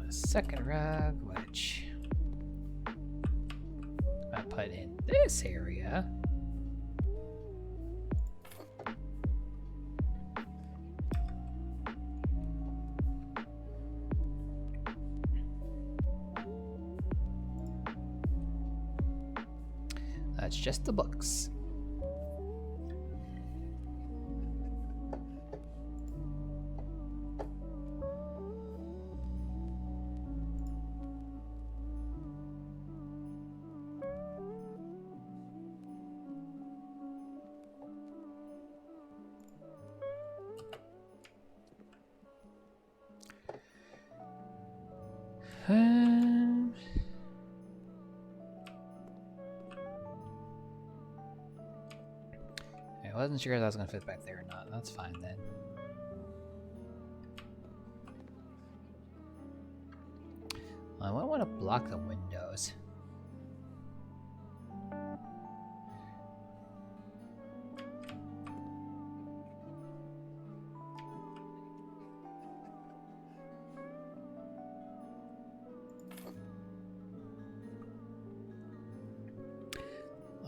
Second rug, which I put in this area. That's just the books. I wasn't sure if that was gonna fit back there or not. That's fine then. I might want to block the windows.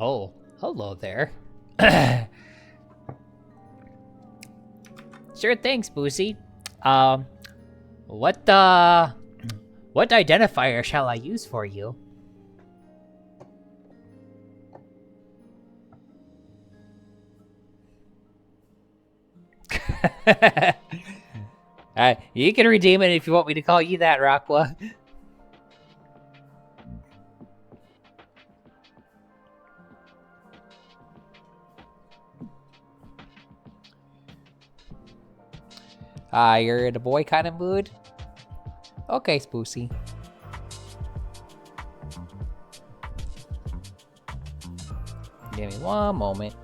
Oh, hello there. Sure, thanks, Boosie. What identifier shall I use for you? You can redeem it if you want me to call you that, Raqua. You're in a boy kind of mood? Okay, Spoosie. Give me one moment.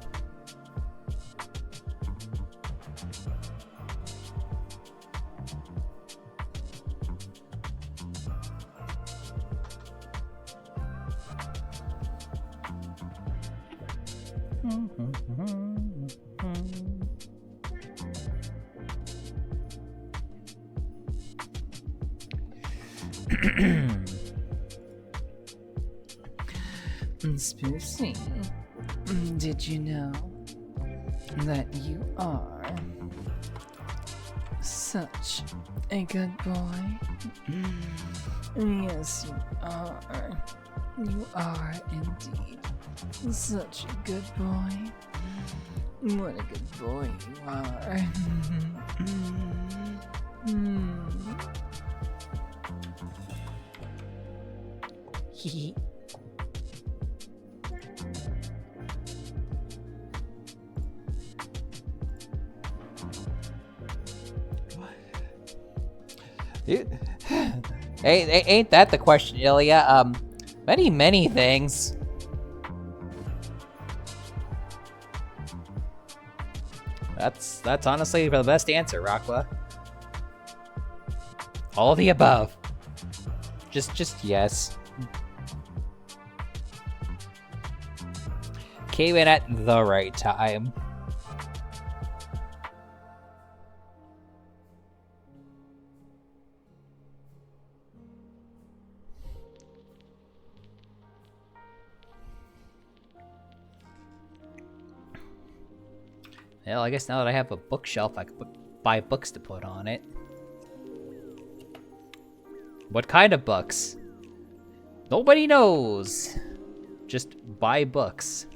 Spoosie, did you know that you are such a good boy? Yes, you are. You are indeed such a good boy. What a good boy you are. Hee. Ain't that the question, Ilya? Many things. That's honestly the best answer, Raqua. All of the above. Just yes. Came in at the right time. Well, I guess now that I have a bookshelf, I can buy books to put on it. What kind of books? Nobody knows. Just buy books.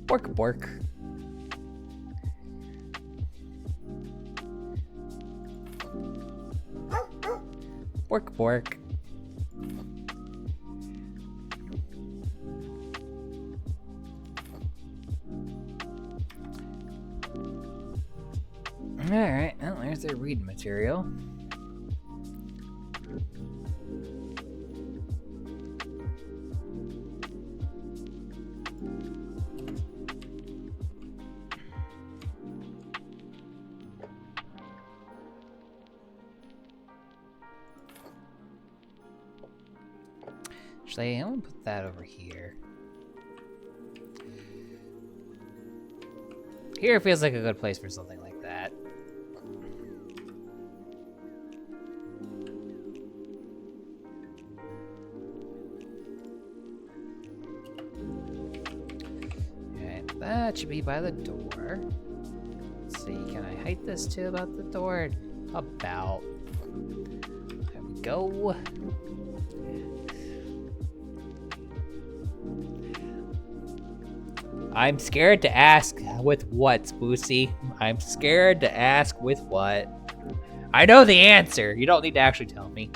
Bork, bork. Bork, bork. Alright, well, there's their reading material. Actually, I'm gonna put that over here. Here feels like a good place for something like that. Alright, that should be by the door. Let's see, can I height this to about the door? About. There we go. I'm scared to ask with what, Spoosy? I'm scared to ask with what? I know the answer. You don't need to actually tell me.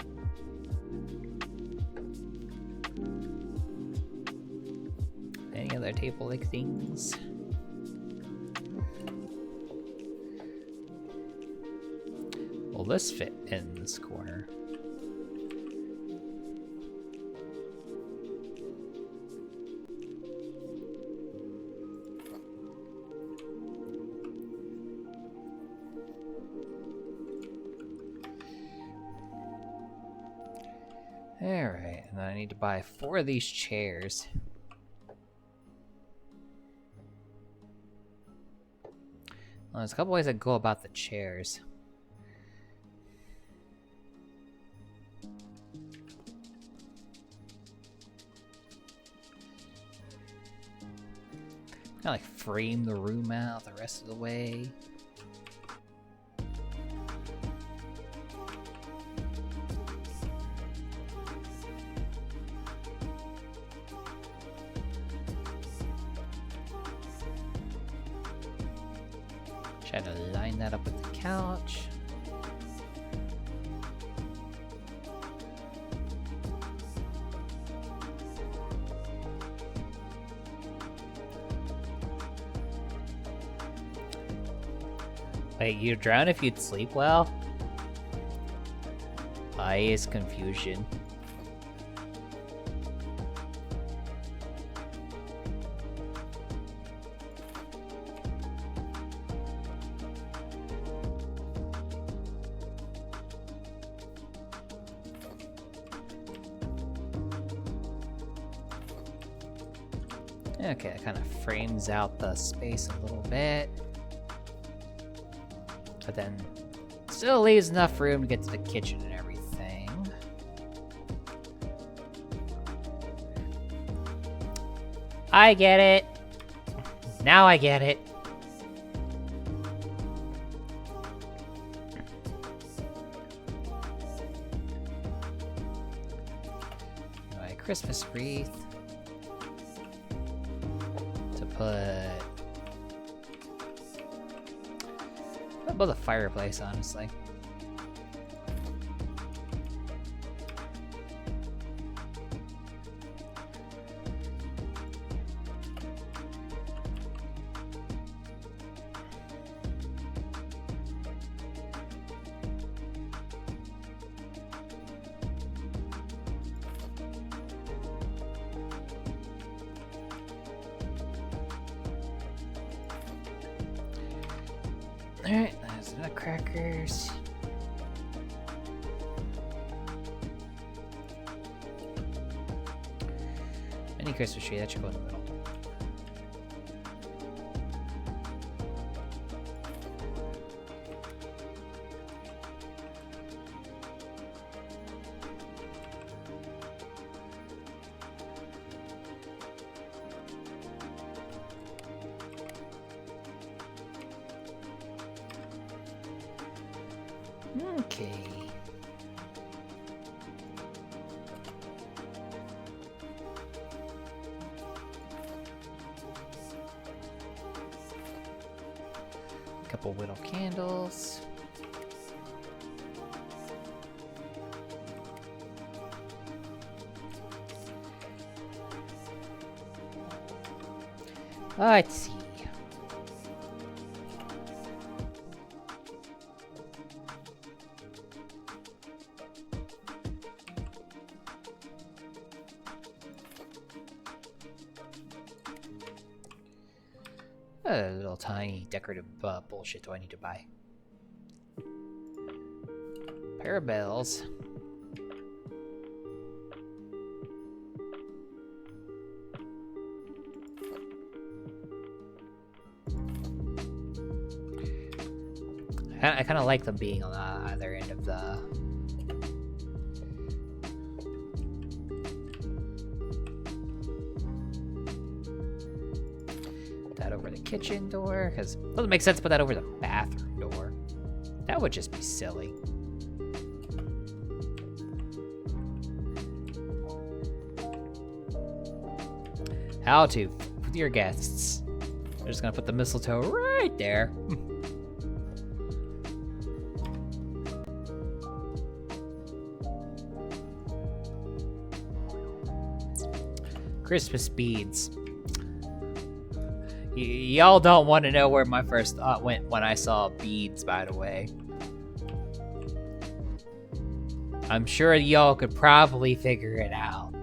Any other table-like things? Will this fit in this corner? Alright, and then I need to buy 4 of these chairs. Well, there's a couple ways I go about the chairs. Kinda like frame the room out the rest of the way. Try to line that up with the couch. Wait, you'd drown if you'd sleep well? I is confusion. Okay, it kind of frames out the space a little bit. But then still leaves enough room to get to the kitchen and everything. I get it. Now I get it. My Christmas wreath. What about the fireplace, honestly? Alright, there's nutcrackers. Any Christmas tree, that should go in the middle. Okay. Couple whittle candles. Let's see. A little tiny decorative bullshit do I need to buy? Pair of bells. I kind of like them being on either end of the... That over the kitchen door, because it doesn't make sense to put that over the bathroom door. That would just be silly. How to with your guests. I'm just gonna put the mistletoe right there. Christmas beads. Y'all don't want to know where my first thought went when I saw beads, by the way. I'm sure y'all could probably figure it out.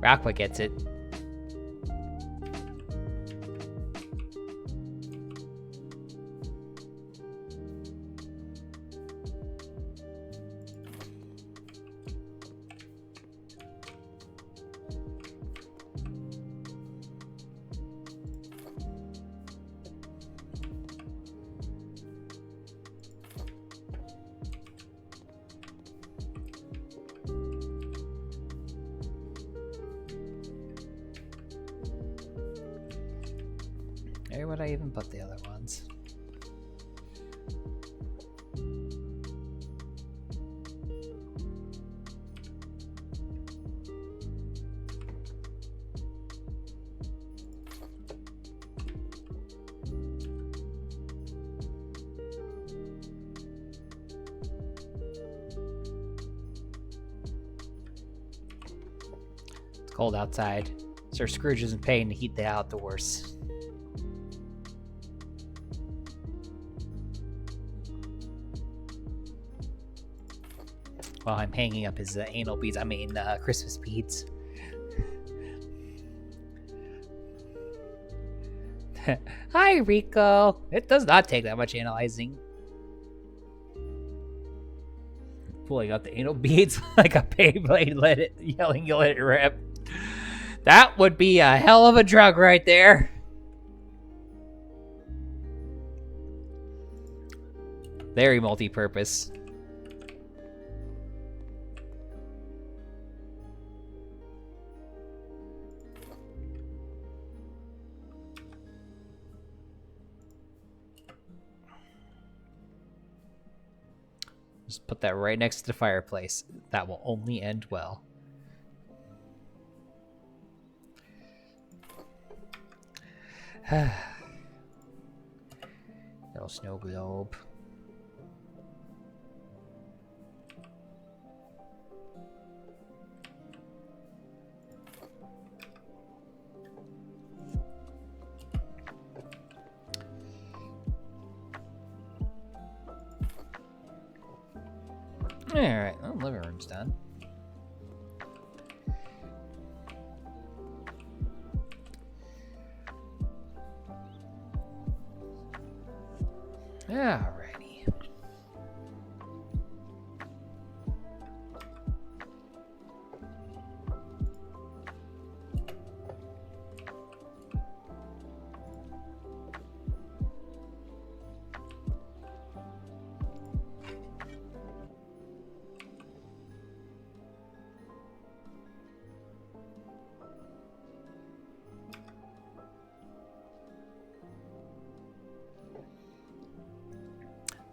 Rockwood gets it. Where would I even put the other ones? It's cold outside. Sir Scrooge isn't paying to heat the outdoors. While I'm hanging up his anal beads, I mean Christmas beads. Hi, Rico. It does not take that much analyzing. Pulling out the anal beads like a Beyblade, yelling, you let it rip. That would be a hell of a drug right there. Very multi-purpose. Just put that right next to the fireplace. That will only end well. Little snow globe. Alright, well, living room's done. Alrighty.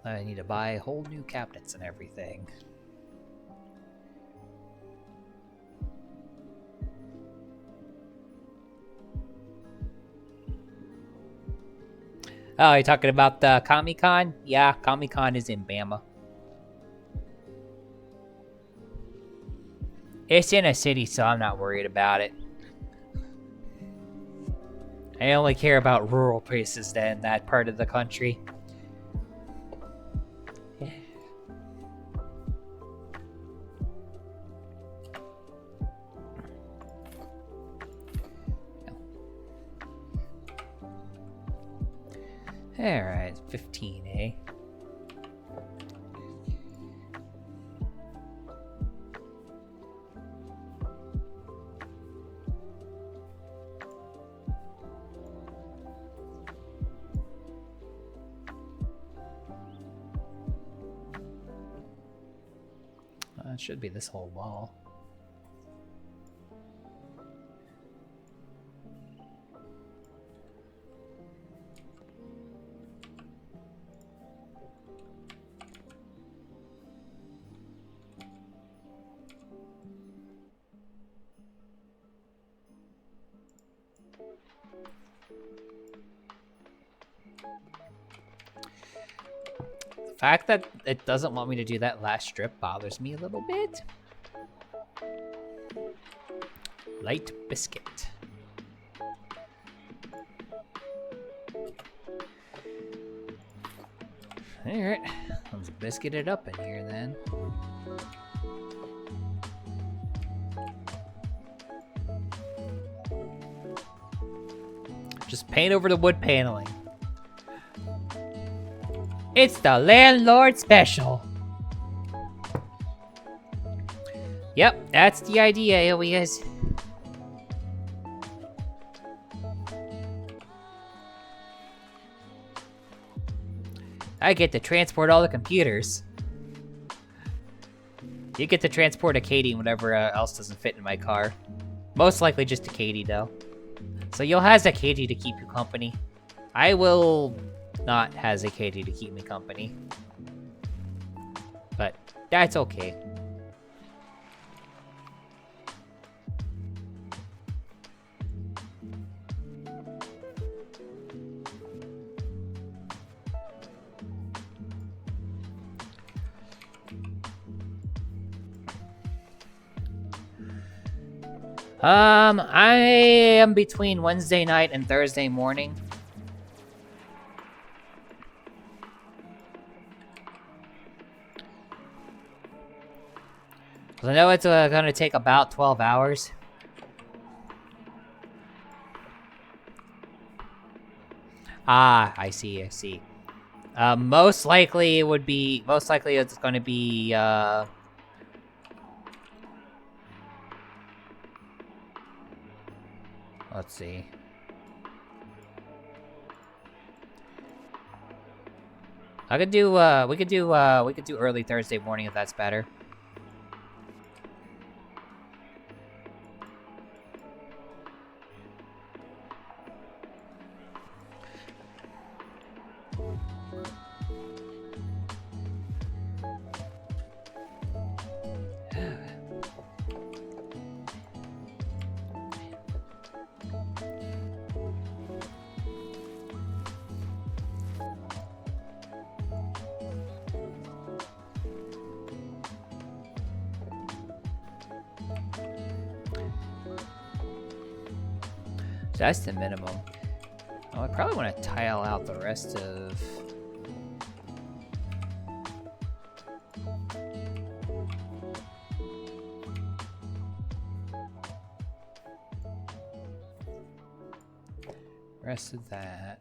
I need to buy whole new cabinets and everything. Oh, you talking about the Comic-Con? Yeah, Comic-Con is in Bama. It's in a city, so I'm not worried about it. I only care about rural places in that part of the country. Alright, 15, eh? It should be this whole wall. The fact that it doesn't want me to do that last strip bothers me a little bit. Light biscuit. Alright, let's biscuit it up in here then. Just paint over the wood paneling. It's the landlord special. Yep, that's the idea, alias. I get to transport all the computers. You get to transport a Katie and whatever else doesn't fit in my car. Most likely just a Katie, though. So you'll have a Katie to keep you company. I will not has a Katie to keep me company. But that's okay. I am between Wednesday night and Thursday morning. I know it's gonna take about 12 hours. Ah, I see. Most likely it's gonna be, let's see. We could do early Thursday morning if that's better. That's the minimum. Oh, I probably want to tile out the rest of... rest of that.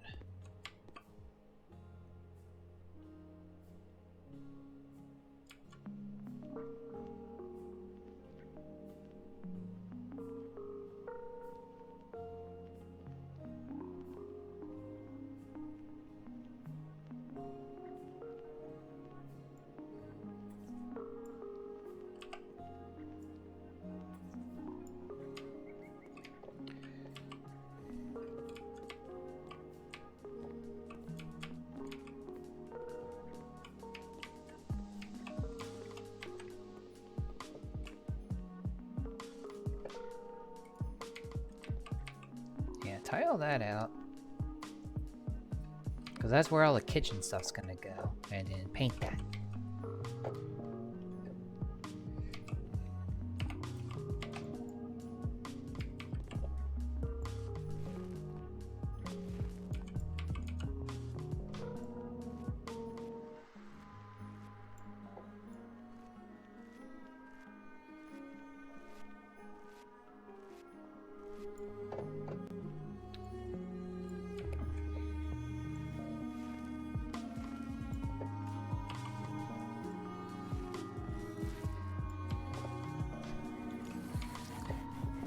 tile that out. Because that's where all the kitchen stuff's gonna go. And then paint that.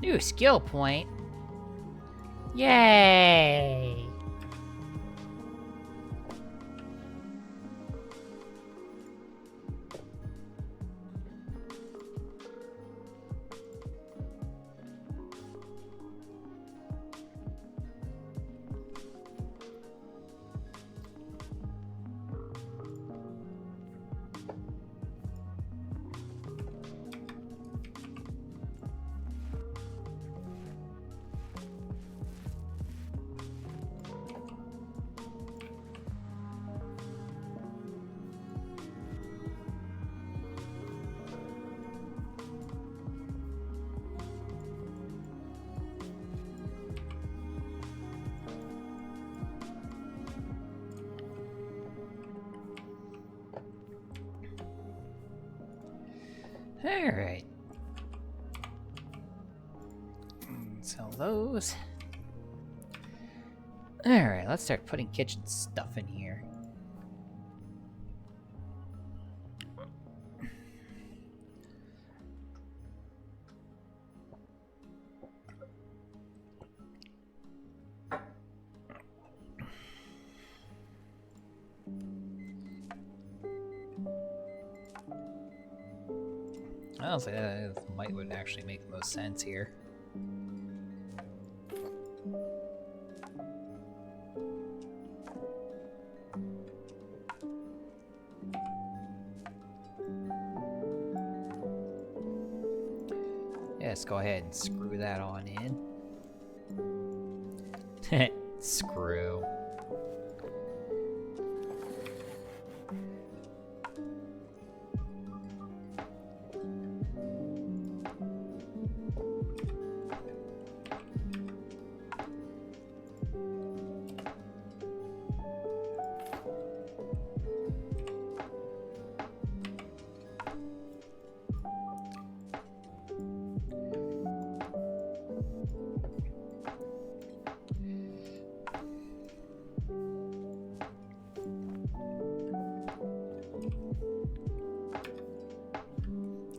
New skill point. Yay! Alright. Sell those. Alright, let's start putting kitchen stuff in here. Honestly, that would actually make the most sense here. Yes, go ahead and screw that on in. Screw.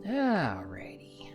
Alrighty.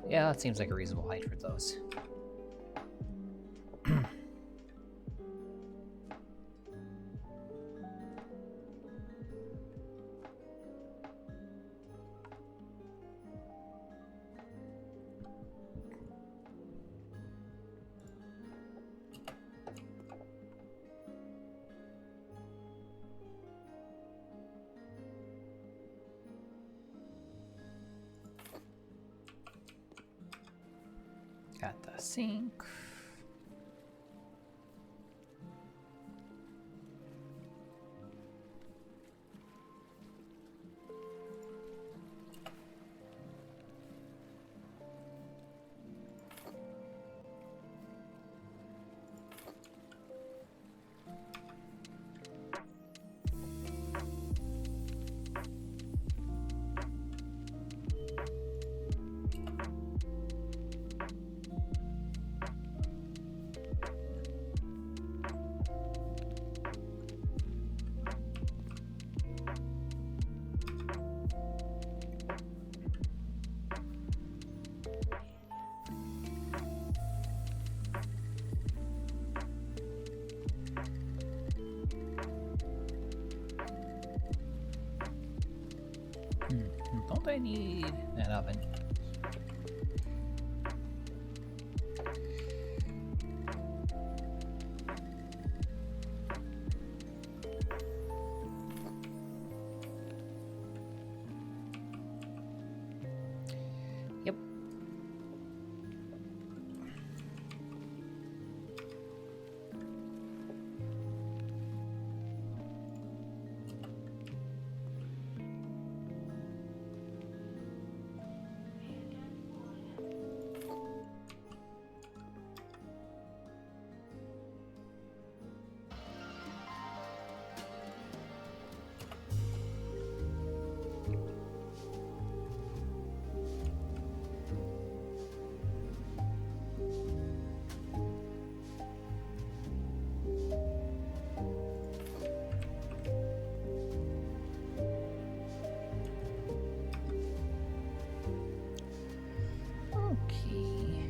Yeah, that seems like a reasonable height for those. Got the sink. I need an oven. Yep. Okay.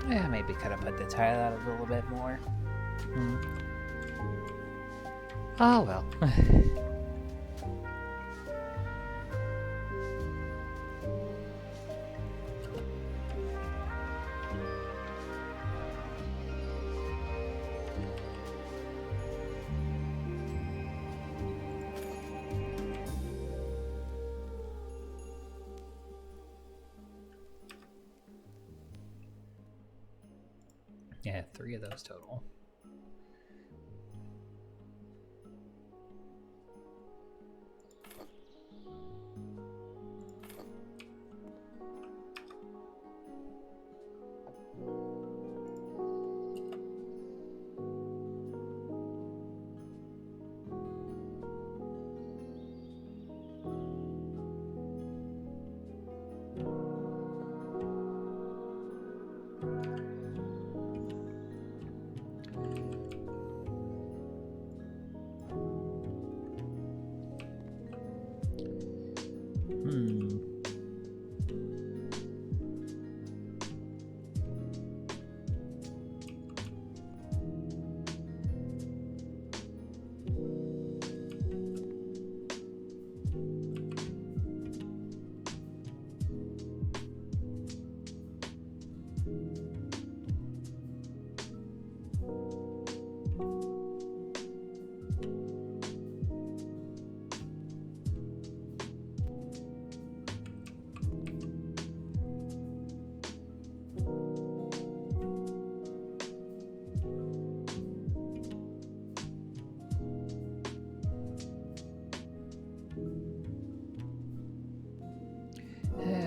Yeah, maybe could have put the tile out a little bit more. Oh well. Yeah, 3 of those total.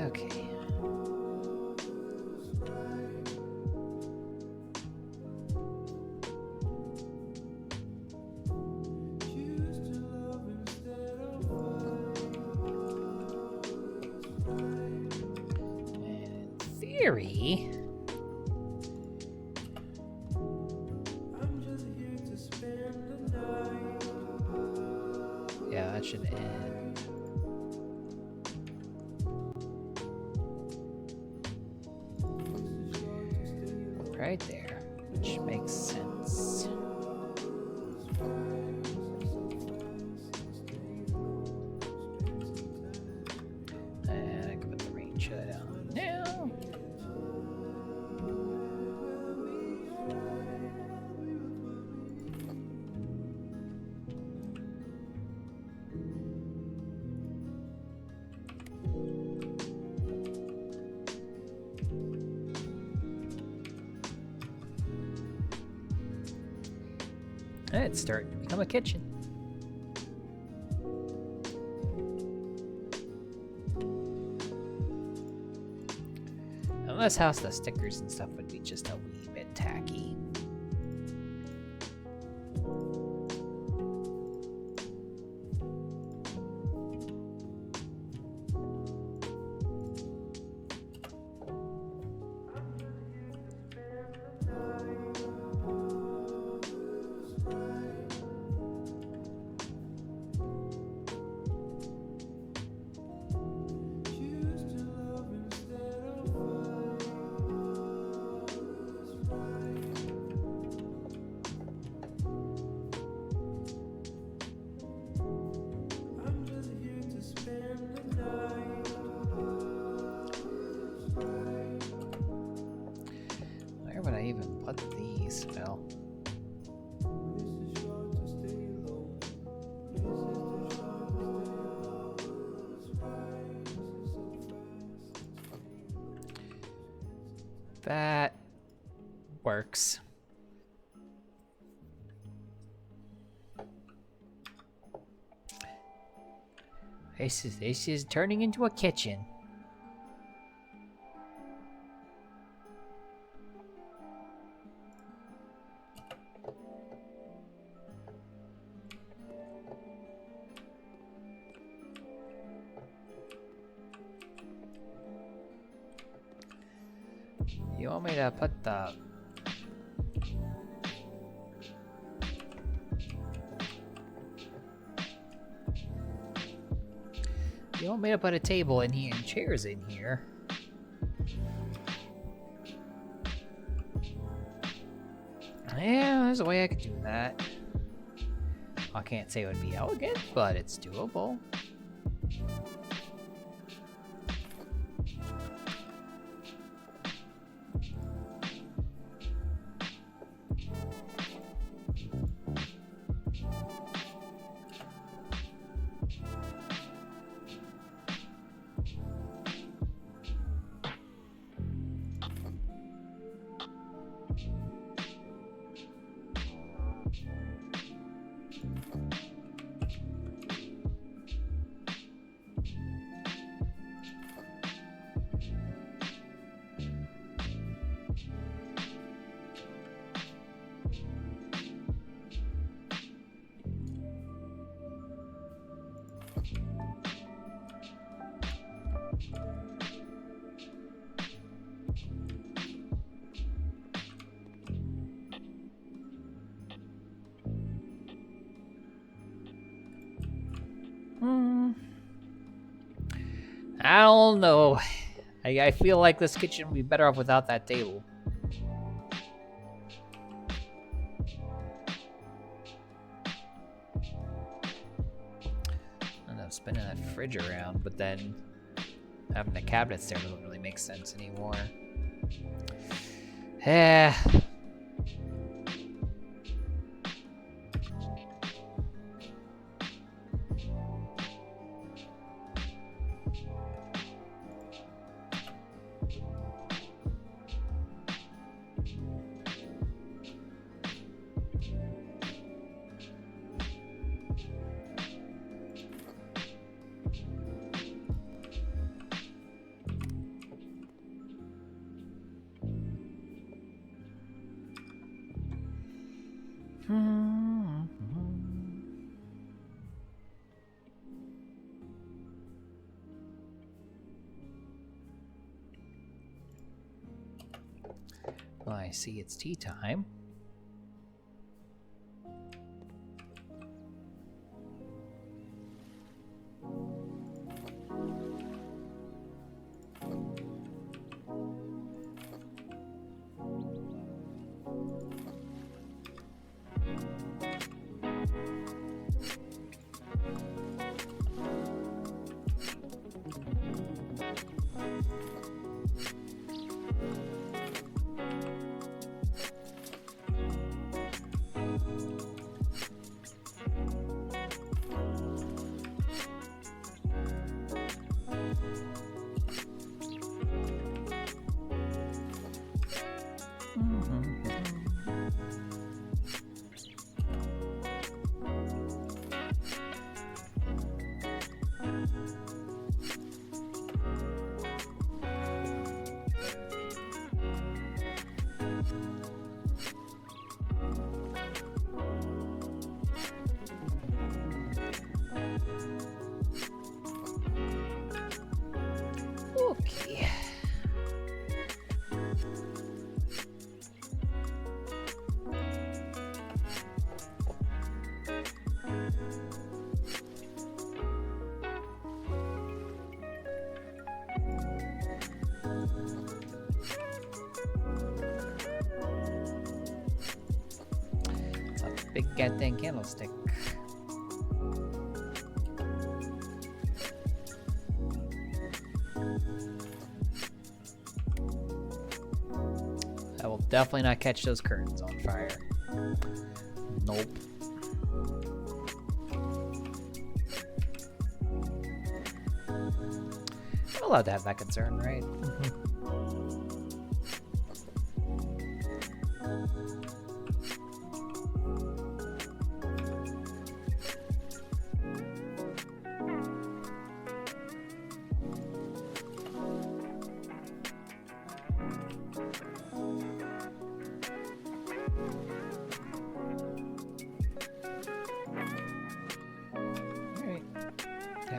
Okay. In theory, yeah, that should end. Right there, which makes sense. And I can put the rain shut on now. It's starting to become a kitchen. Unless house the stickers and stuff would be just a wee bit tacky. That works. This is turning into a kitchen. You want me to put the... You want me to put a table in here and chairs in here? Yeah, there's a way I could do that. I can't say it would be elegant, but it's doable. I don't know. I feel like this kitchen would be better off without that table. I end up spinning that fridge around, but then having the cabinets there doesn't really make sense anymore. Yeah. Well, I see it's tea time. Okay. It's a big goddamn candlestick. I will definitely not catch those curtains on fire. Nope. I'm allowed to have that concern, right?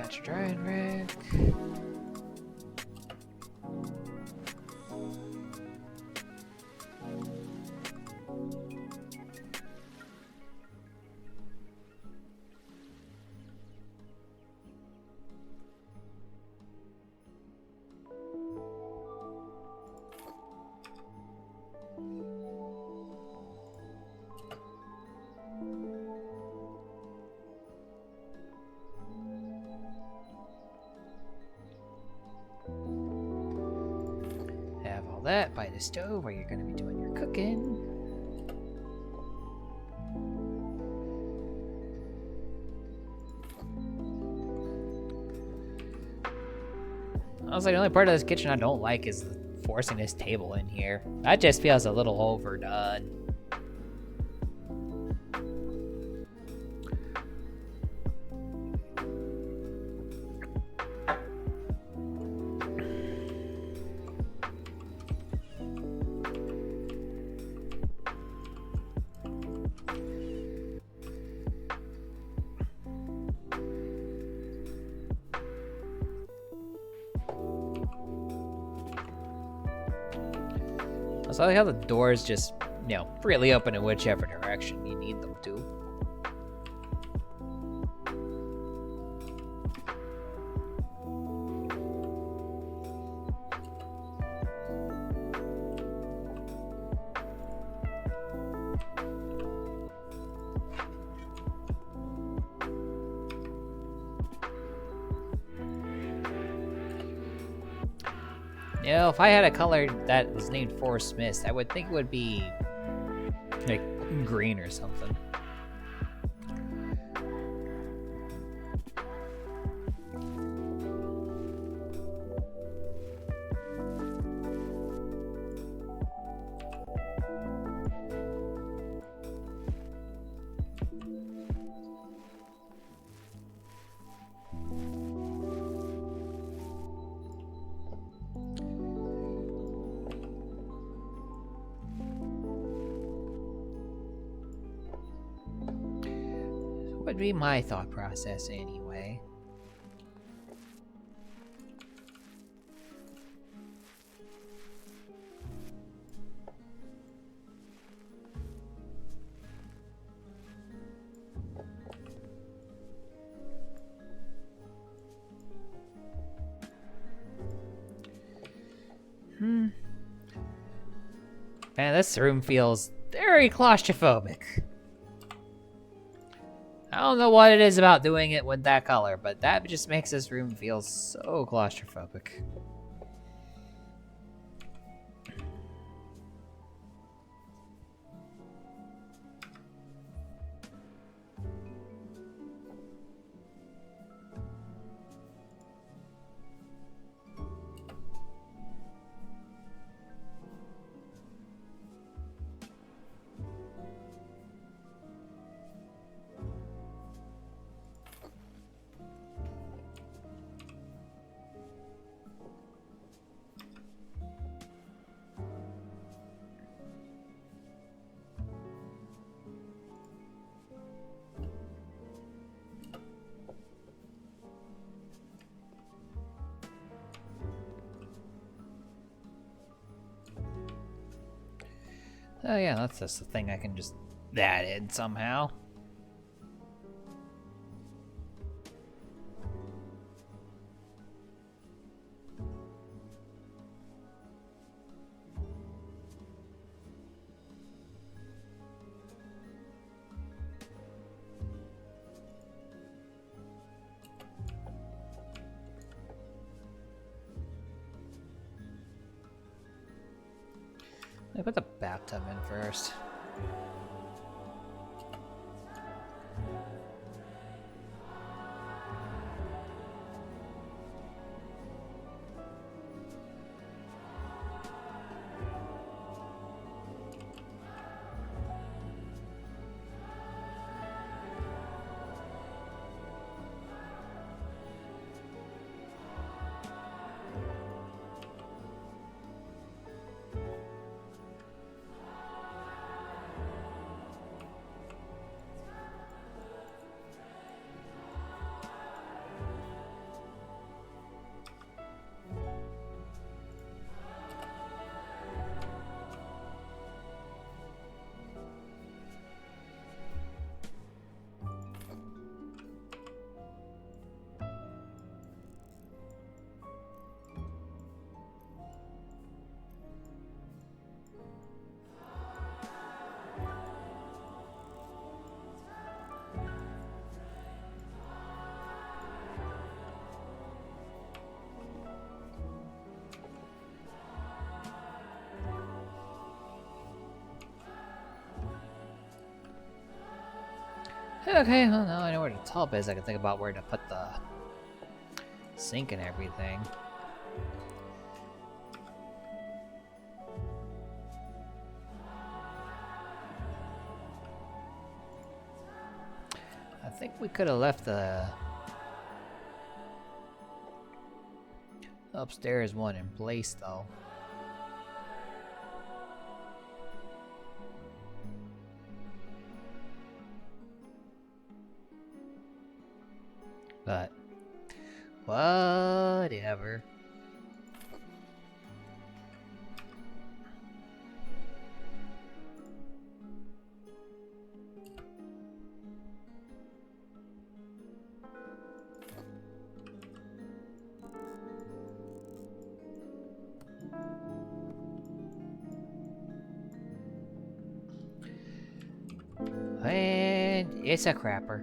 Got your drying rack. Have all that by the stove where you're going to be doing your cooking. Honestly, the only part of this kitchen I don't like is forcing this table in here. That just feels a little overdone. So I like how the doors just, freely open in whichever direction you need them to. If I had a color that was named Forest Mist, I would think it would be like green or something. Would be my thought process anyway. Man, this room feels very claustrophobic. I don't know what it is about doing it with that color, but that just makes this room feel so claustrophobic. Oh yeah, that's just a thing I can just add in somehow. Let me put the bathtub in first. Okay, well now I know where the tub is. I can think about where to put the sink and everything. I think we could have left the upstairs one in place though. But whatever. And it's a crapper.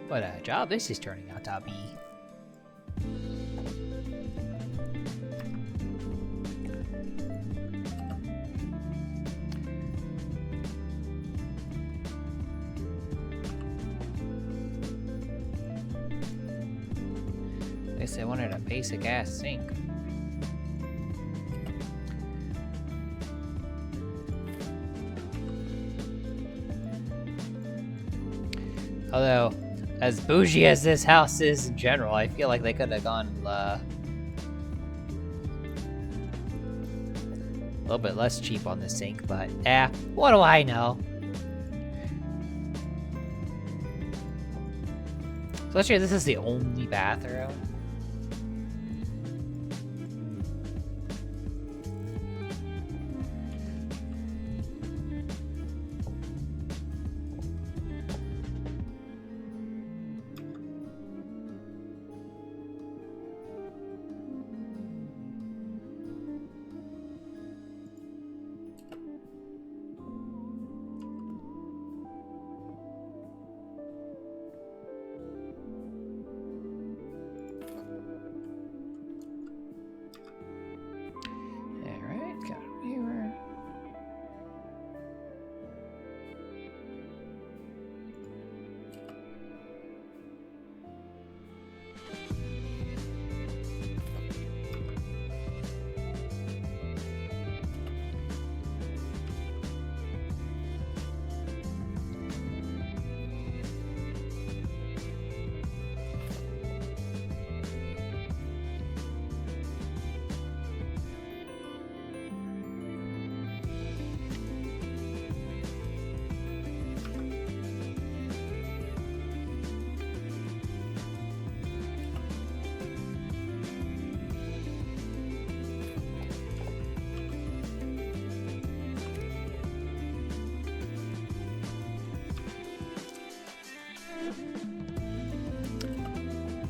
What a job this is turning out to be. At least I wanted a basic ass sink. Although, as bougie as this house is in general, I feel like they could have gone a little bit less cheap on the sink, but what do I know? Especially if this is the only bathroom.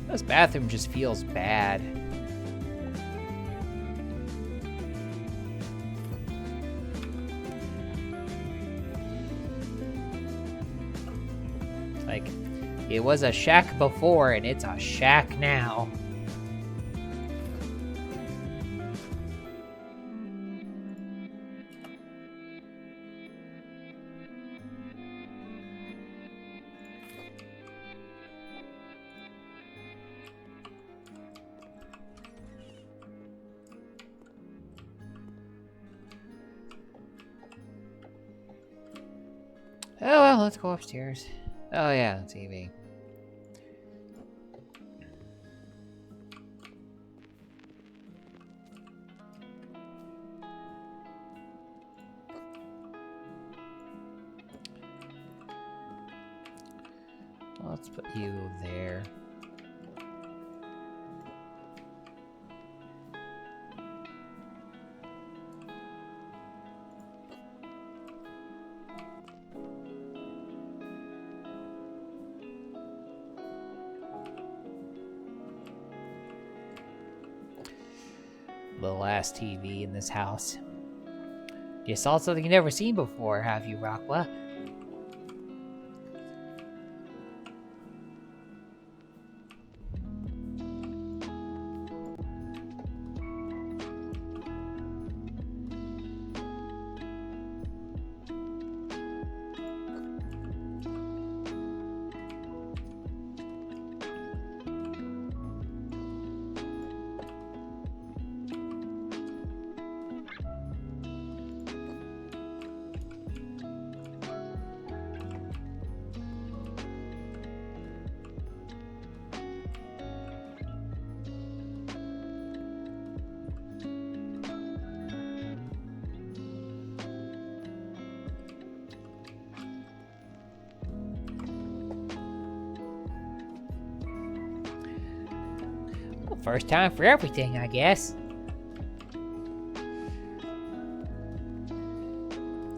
This bathroom just feels bad. Like, it was a shack before and it's a shack now. Oh well, let's go upstairs. Oh yeah, the TV. Let's put you there. The last TV in this house. You saw something you've never seen before, have you, Rockwell? First time for everything, I guess.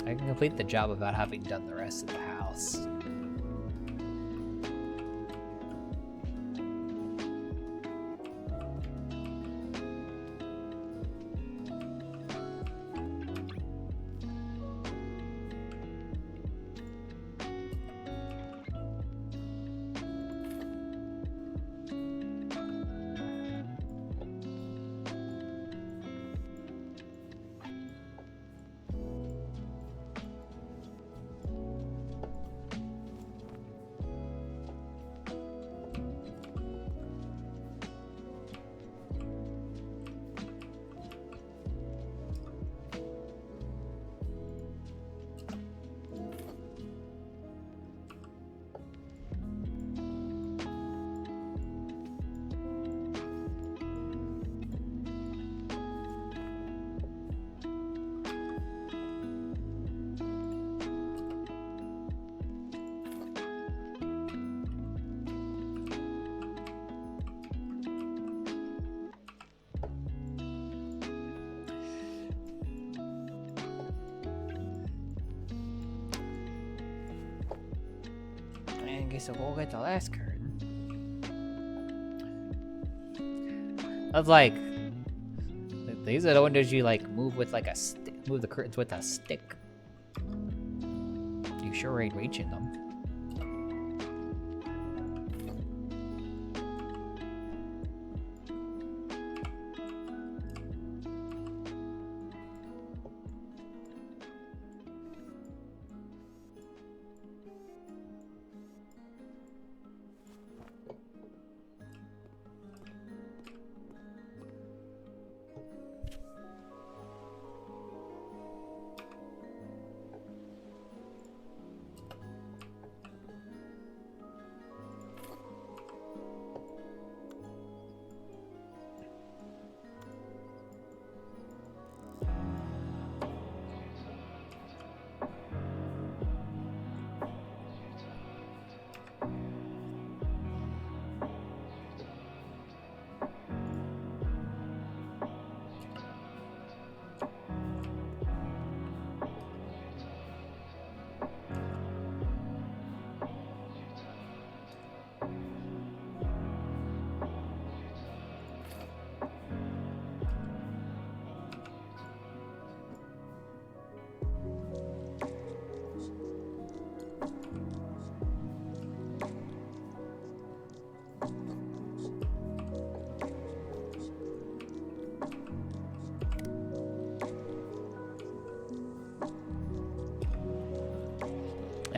I can complete the job without having done the rest of the house. I guess we'll get the last curtain. That's like these are the windows you like move with like a stick. Move the curtains with a stick. You sure ain't reaching them.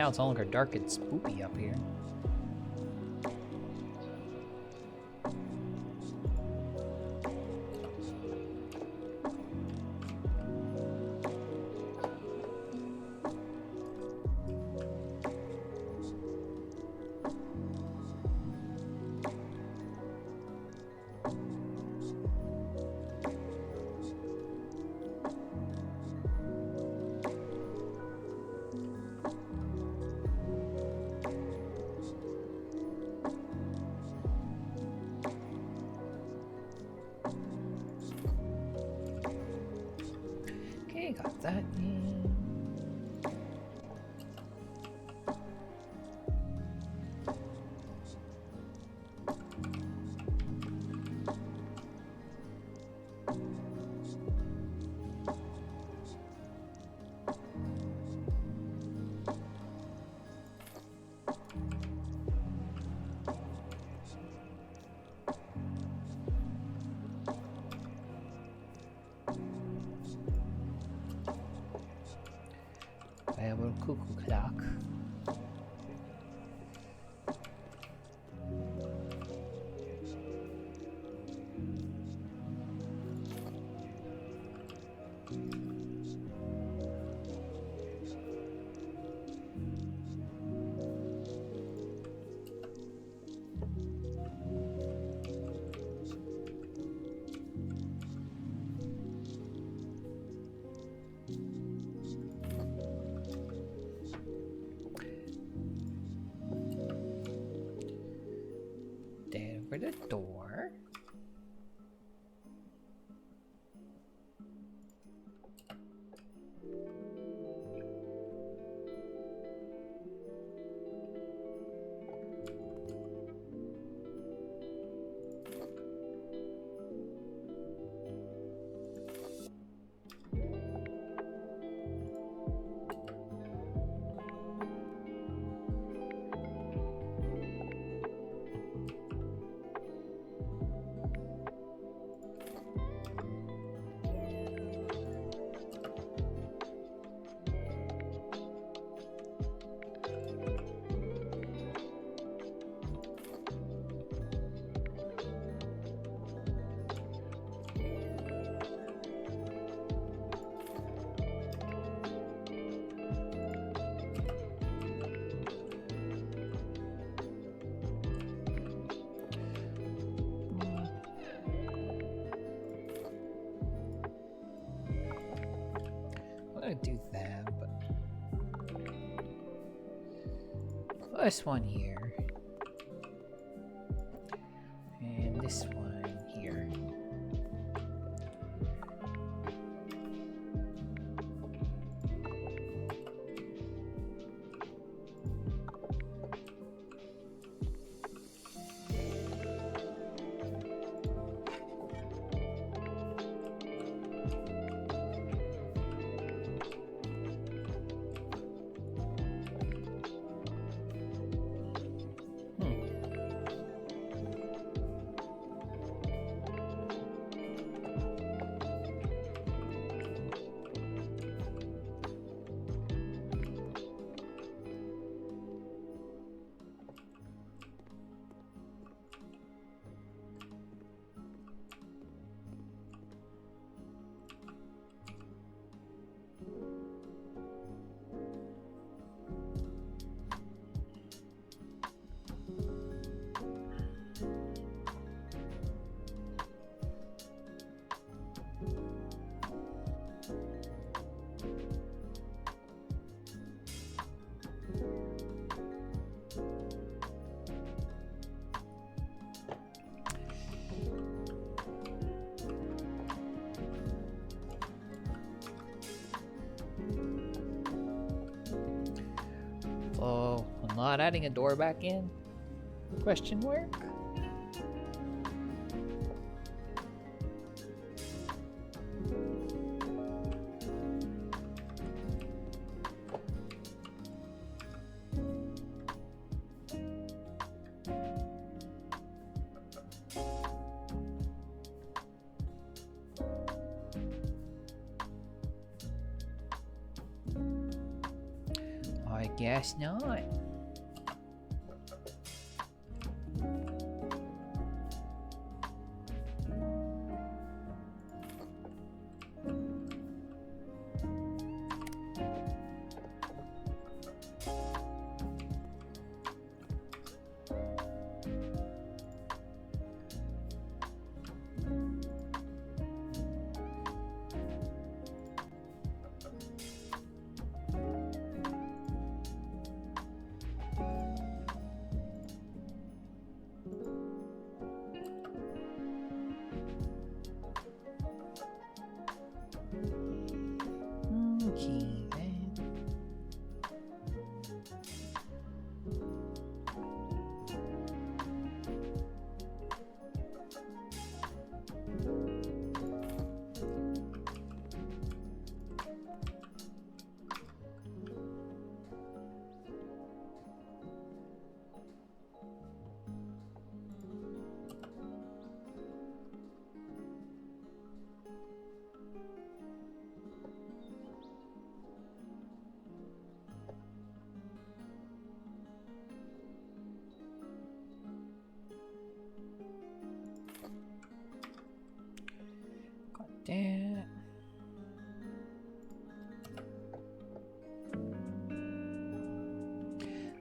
Now it's no longer dark and spooky up here. Reliable cuckoo clock. There over the door. I'm gonna do that, but this one here, and this one here. Oh, I'm not adding a door back in? Question mark? I guess not.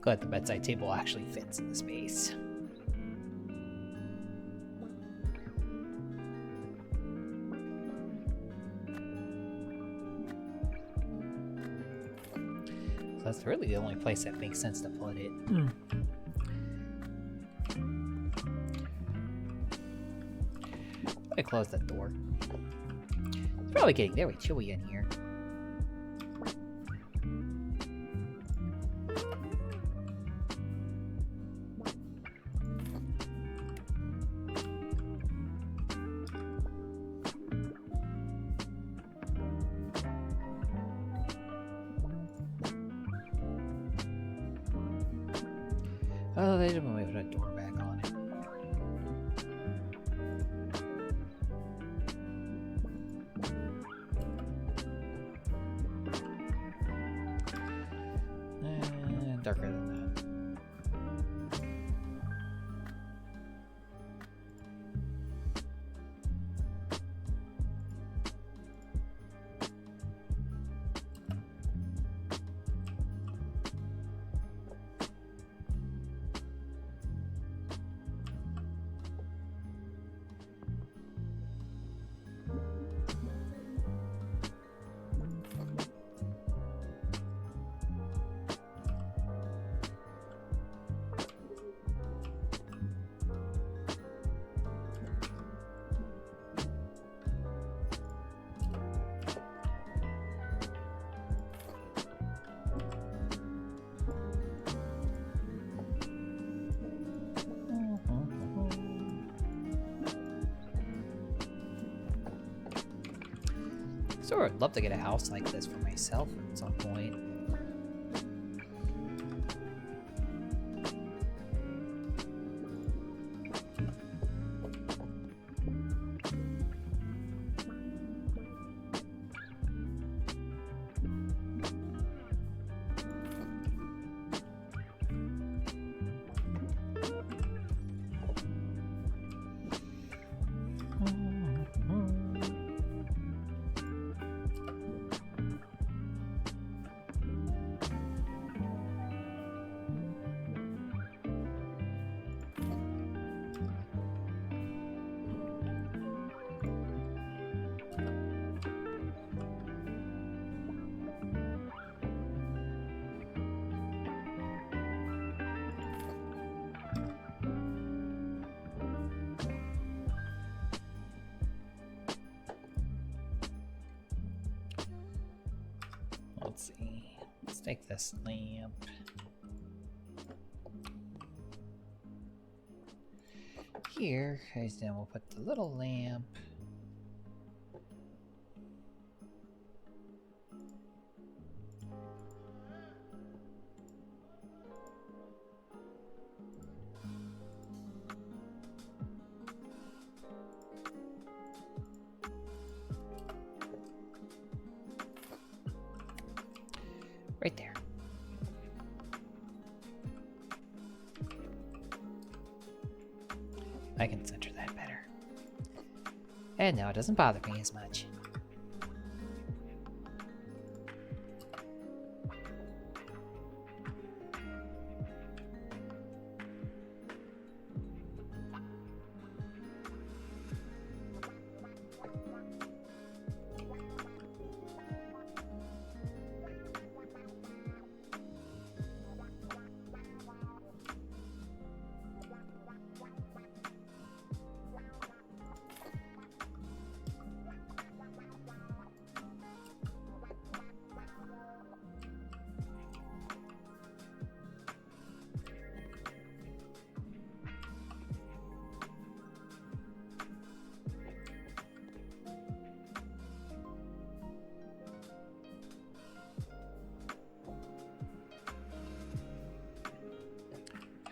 Good, the bedside table actually fits in the space. So that's really the only place that makes sense to put it. I close that door. It's probably getting very chilly in here. Oh, they didn't move that door back on it. Darker than that. So I'd love to get a house like this for myself at some point. Let's see. Let's take this lamp. Here, guys, then we'll put the little lamp. Right there. I can center that better. And now it doesn't bother me as much.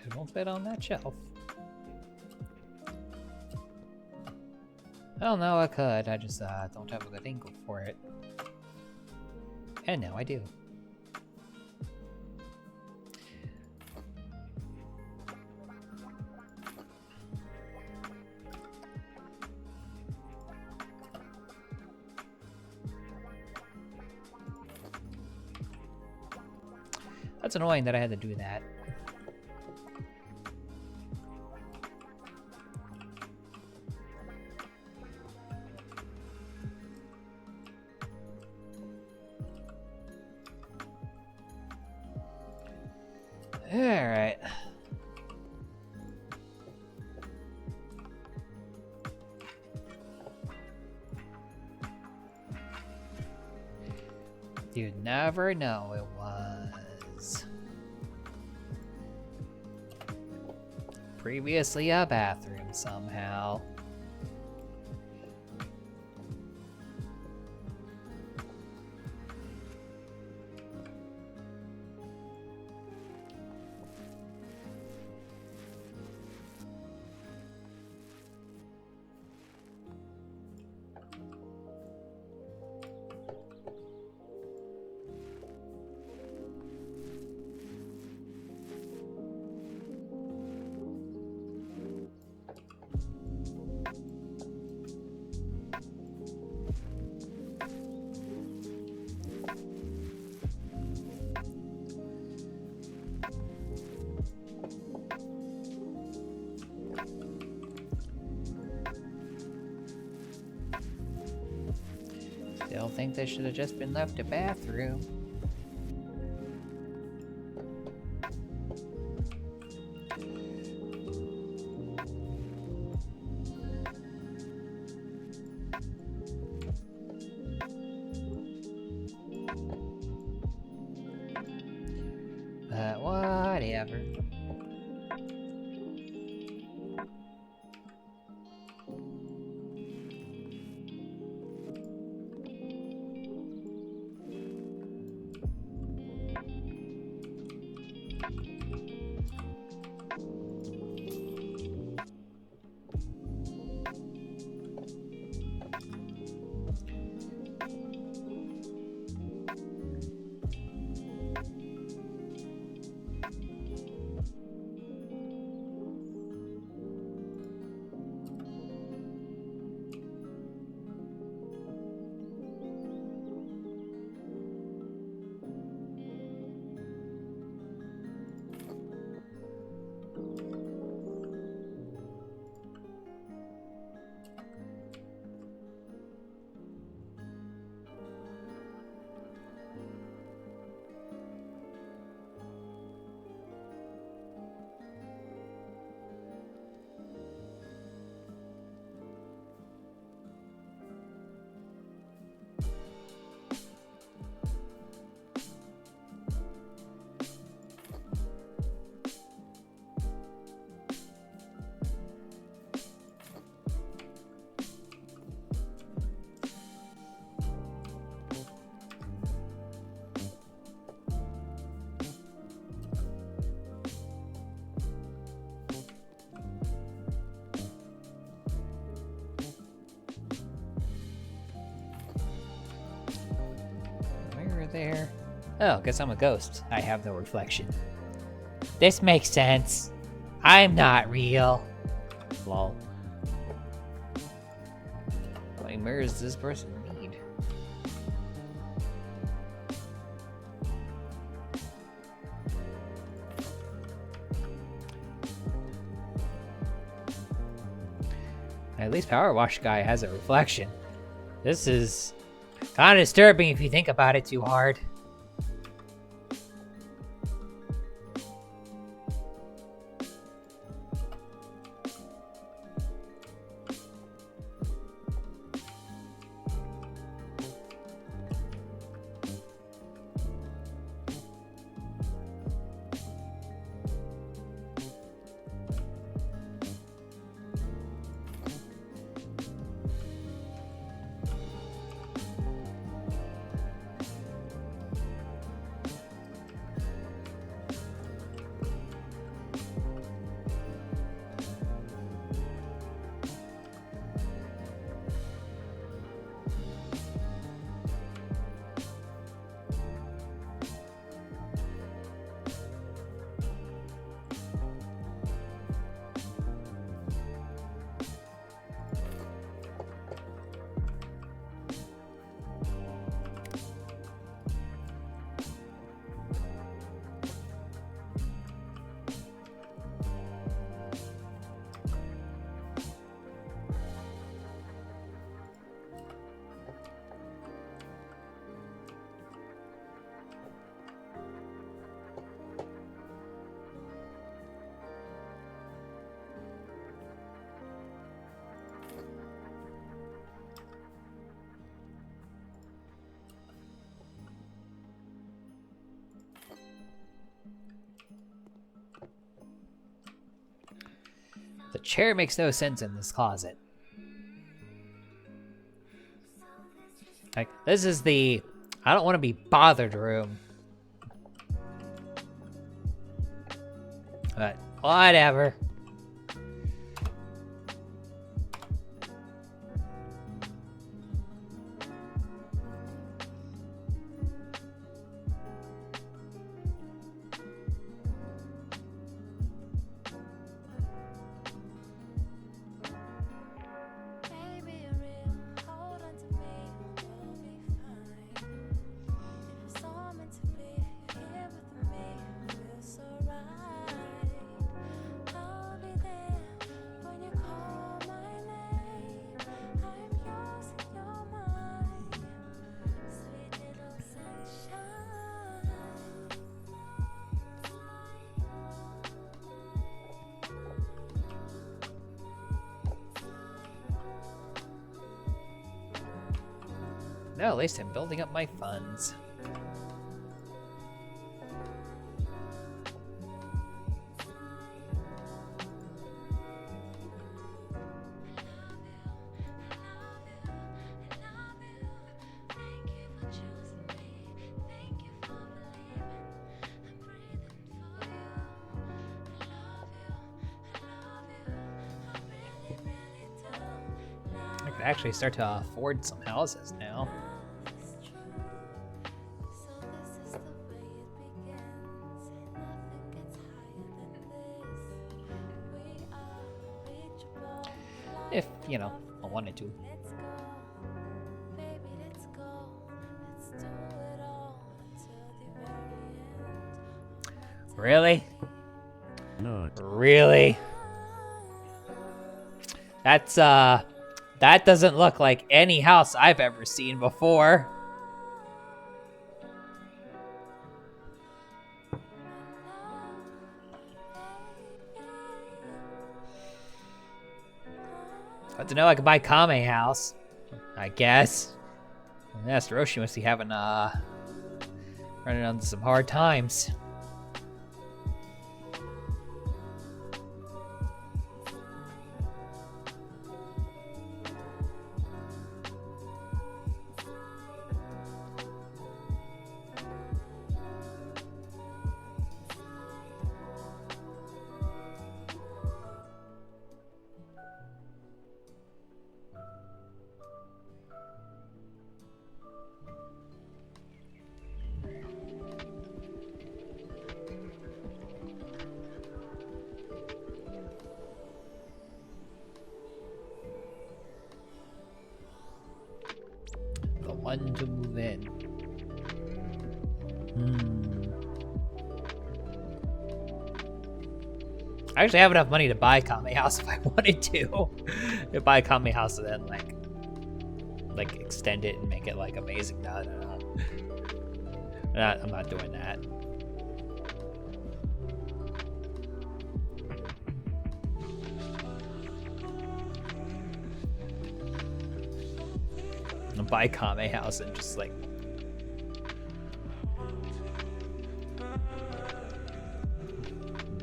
It won't fit on that shelf. Well, no, I could. I just don't have a good angle for it. And now I do. That's annoying that I had to do that. Alright. You'd never know it was. Previously a bathroom somehow. Still think they should have just been left a bathroom. But whatever. There. Oh, guess I'm a ghost. I have no reflection. This makes sense. I'm not real. Lol. How many mirrors does this person need? At least Power Wash Guy has a reflection. This is kind of disturbing if you think about it too hard. chair makes no sense in this closet. Like, this is the I don't want to be bothered room. But whatever. No, at least I'm building up my funds. I could actually start to afford some houses now. If, you know, I wanted to. Really? No. Really? That doesn't look like any house I've ever seen before. But to know I could buy Kame house, I guess. Yes, Roshi must be having running into some hard times. The one to move in. I actually have enough money to buy Kame house if I wanted to. To buy Kame house and then like extend it and make it like amazing. No. I'm not doing that. I'll buy Kame house and just like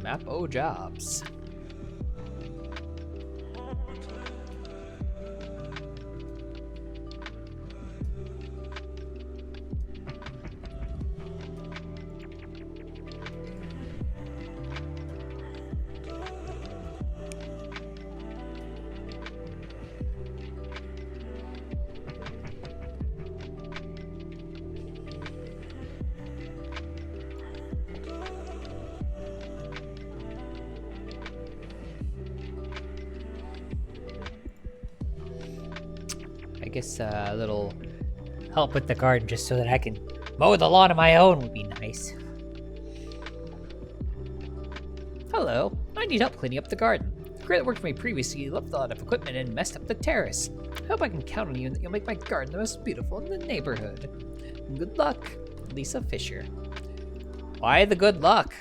map O jobs. I guess a little help with the garden just so that I can mow the lawn on my own would be nice. Hello, I need help cleaning up the garden. The girl that worked for me previously left a lot of equipment and messed up the terrace. I hope I can count on you and that you'll make my garden the most beautiful in the neighborhood. Good luck, Lisa Fisher. Why the good luck?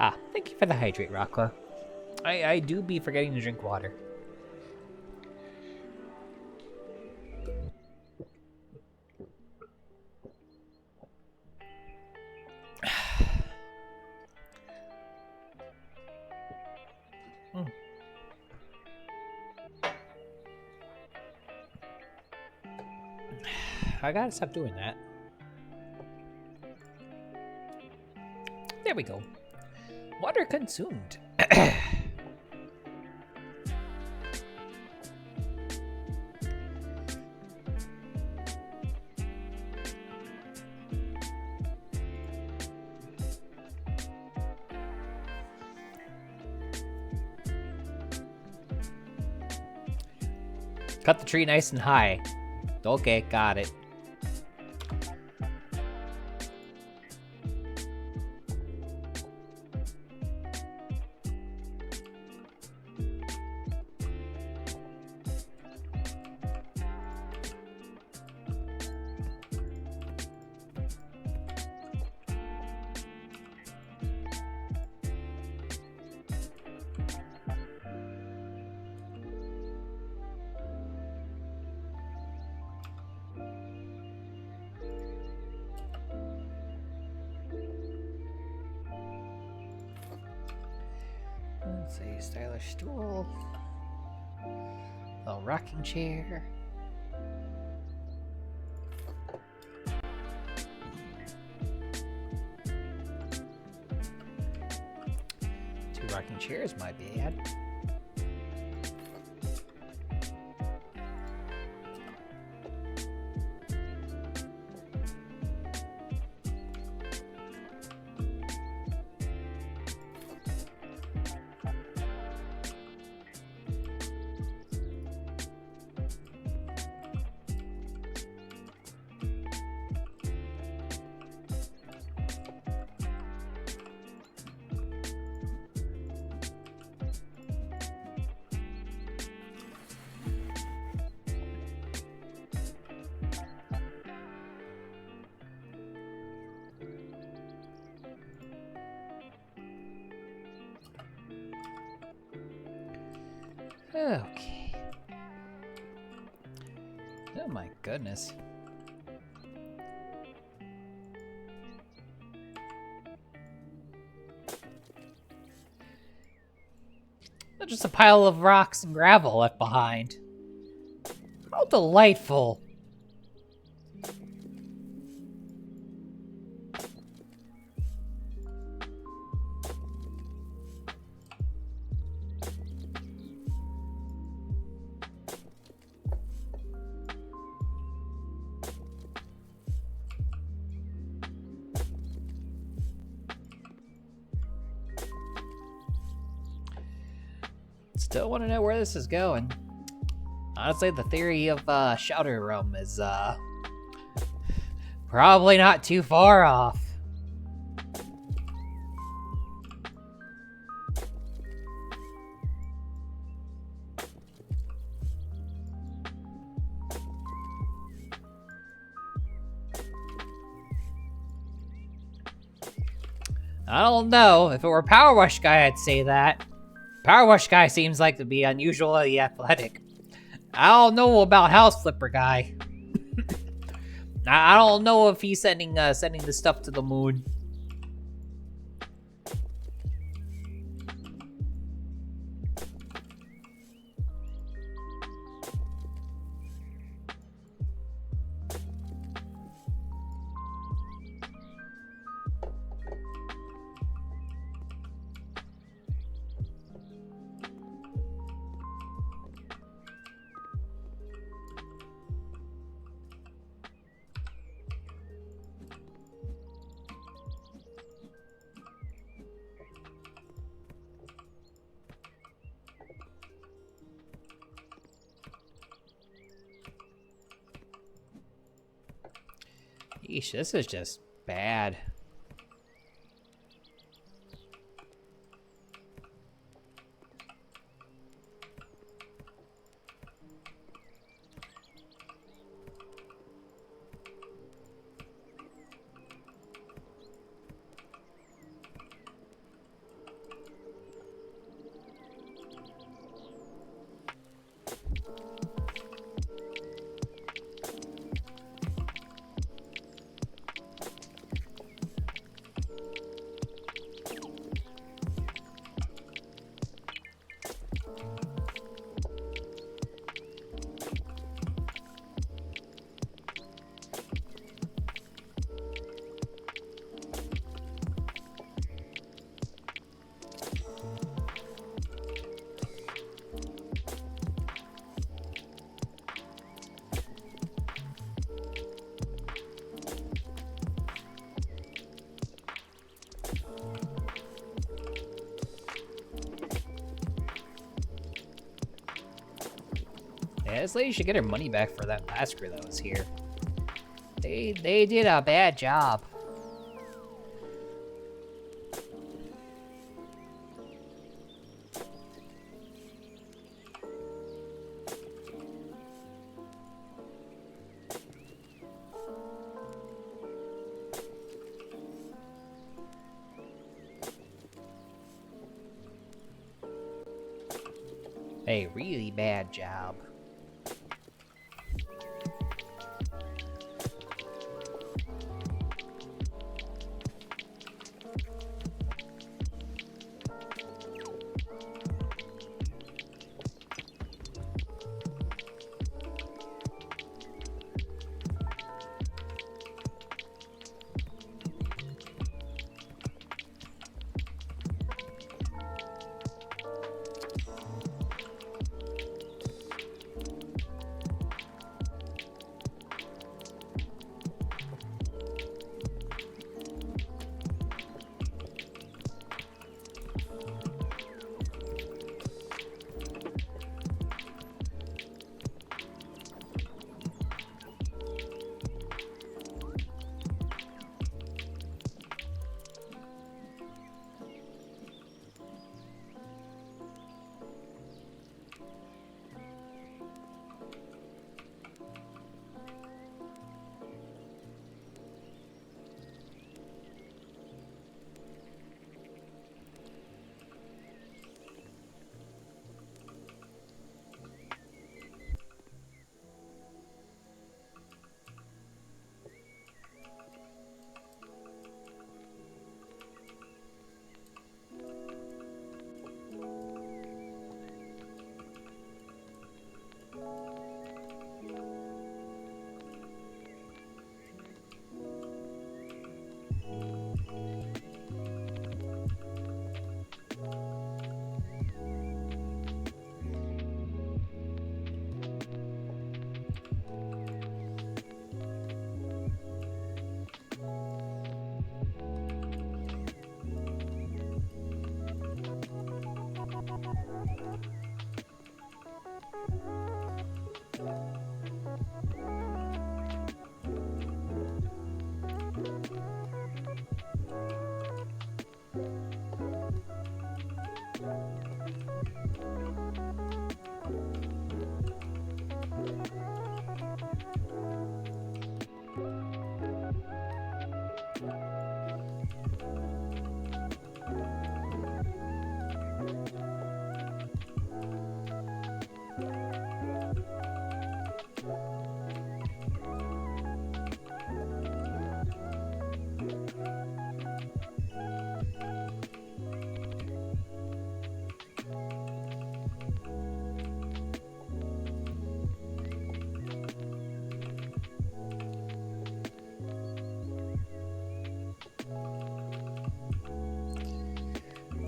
Ah, thank you for the hydrate, Rockwell. I do be forgetting to drink water. I gotta stop doing that. There we go. Water consumed. Cut the tree nice and high. Okay, got it. Let's see, stylish stool. Little rocking chair. Two rocking chairs, my bad. Okay. Oh my goodness. Just a pile of rocks and gravel left behind. How delightful. Still want to know where this is going. Honestly, the theory of Shouter Room is probably not too far off. I don't know. If it were Power Wash Guy, I'd say that. Power Wash Guy seems like to be unusually athletic. I don't know about House Flipper Guy. I don't know if he's sending the stuff to the moon. Yeesh, this is just bad. this lady should get her money back for that last crew that was here. They did a bad job. A really bad job.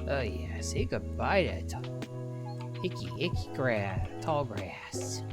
Oh yeah, say goodbye to icky grass, tall grass.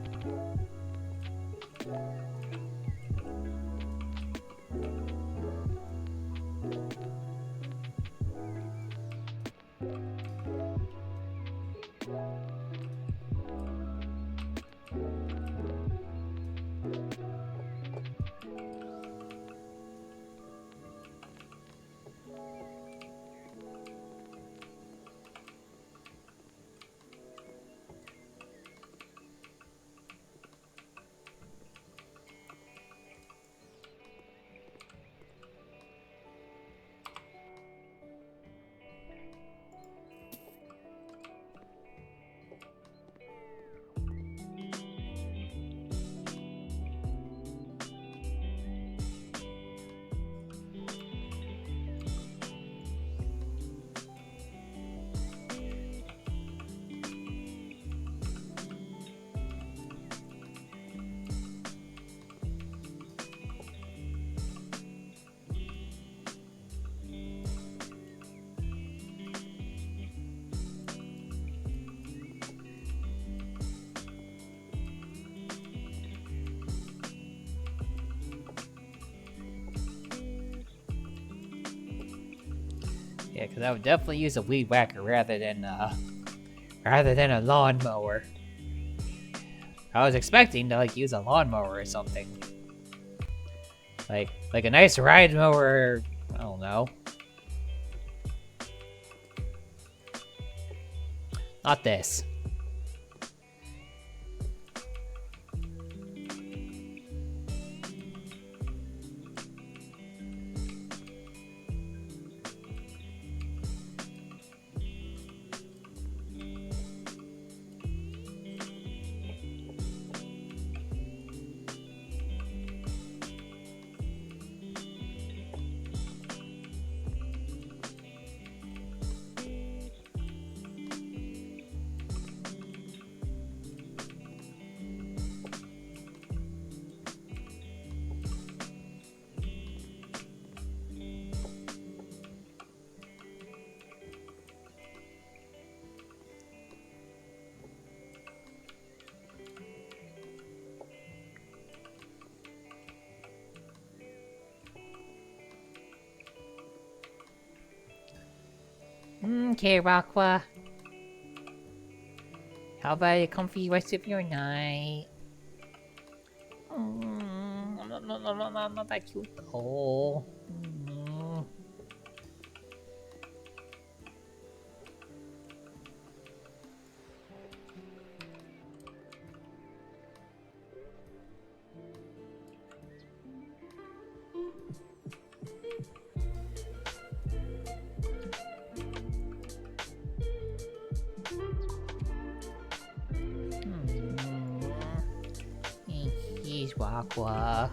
Yeah, because I would definitely use a weed whacker rather than a lawnmower. I was expecting to like use a lawnmower or something. Like a nice ride mower. I don't know. Not this. Okay, Raqua. How about a comfy rest of your night? Not that cute though. He's Raqua.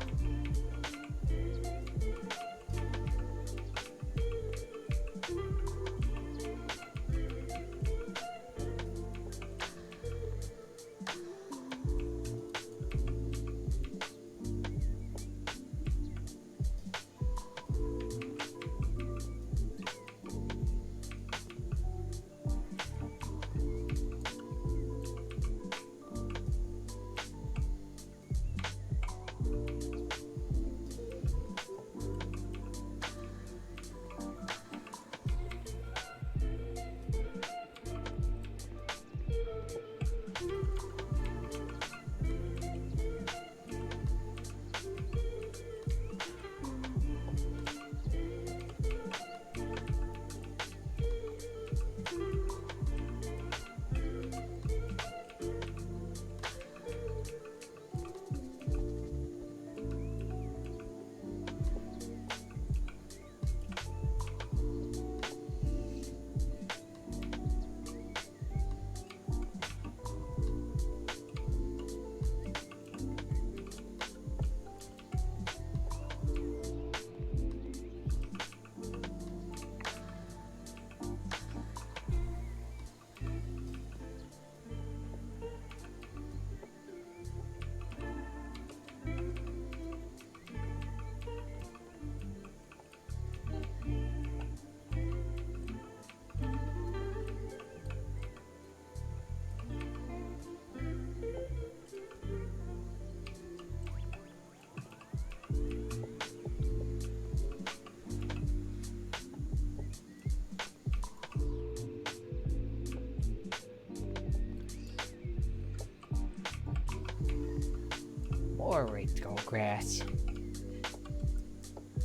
Alright, Tallgrass.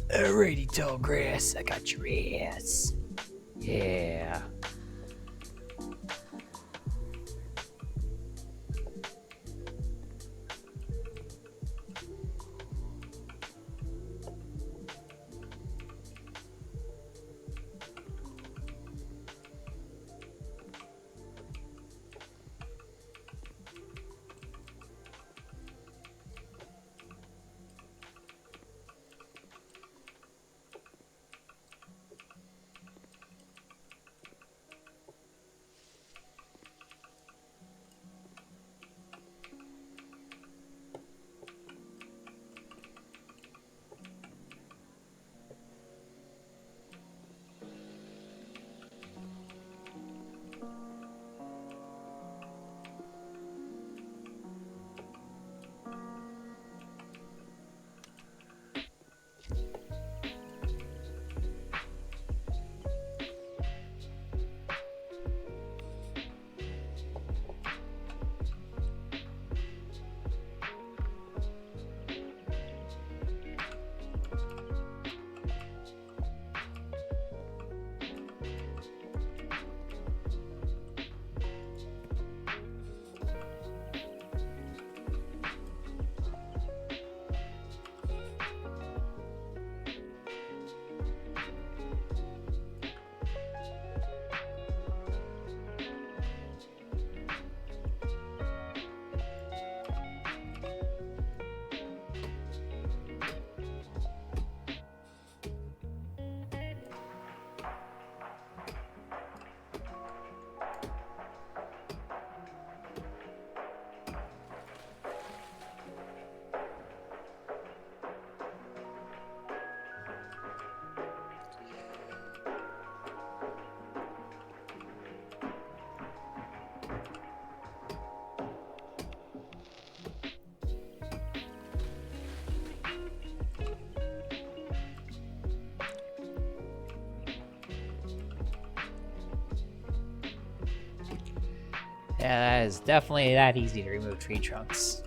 Alrighty, Tallgrass, I got your ass. Yeah. Yeah, that is definitely that easy to remove tree trunks.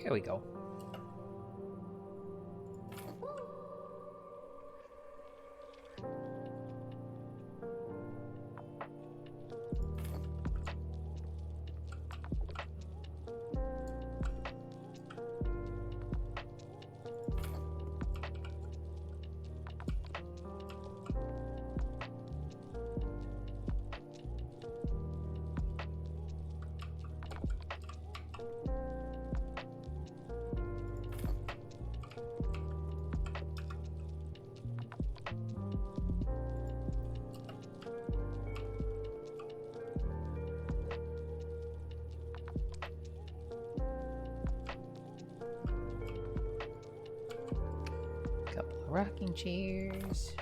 Here we go. Couple of rocking chairs.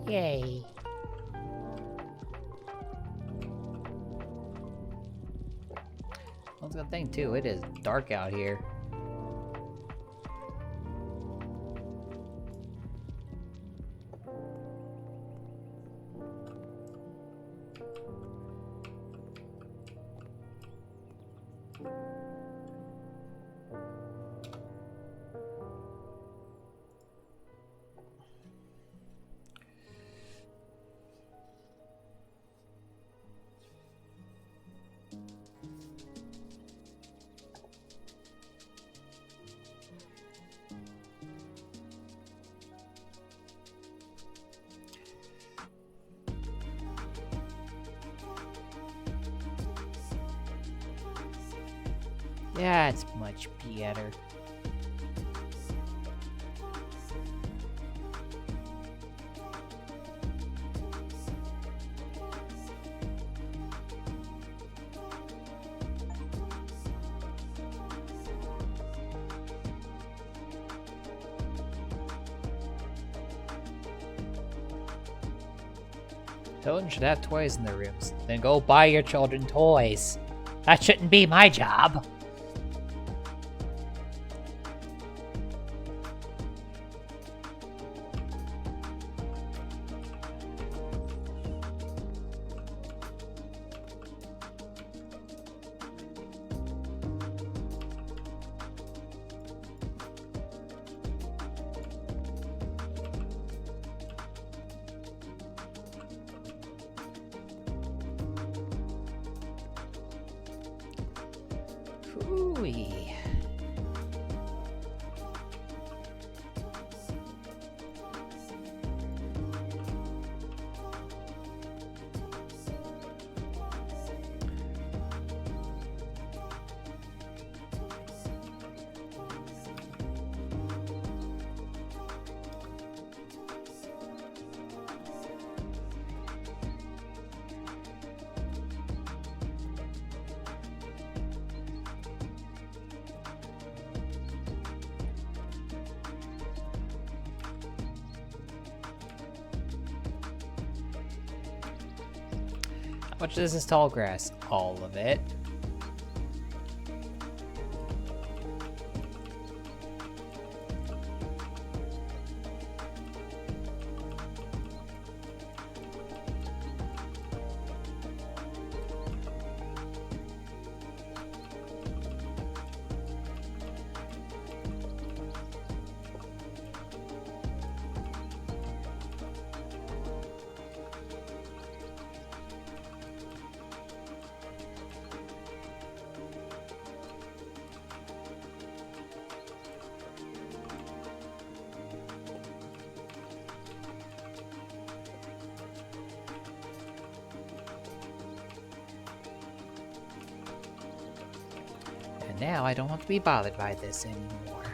Yay. That's a good thing too, it is dark out here. That's much better. Children should have toys in their rooms. Then go buy your children toys. That shouldn't be my job. Ooh-wee. How much is this tall grass? All of it. And now I don't have to be bothered by this anymore.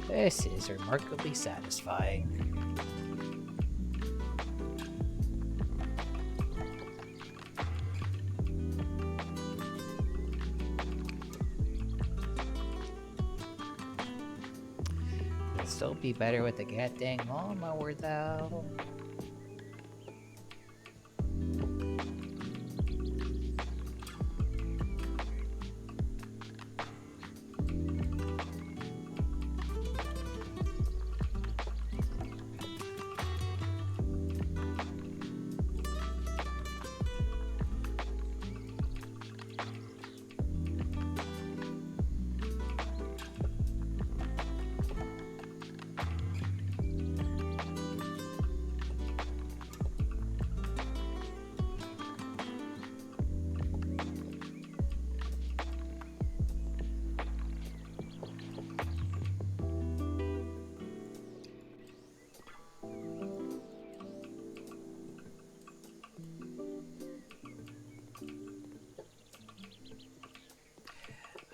This is remarkably satisfying. It'll still be better with the goddamn lawnmower, though.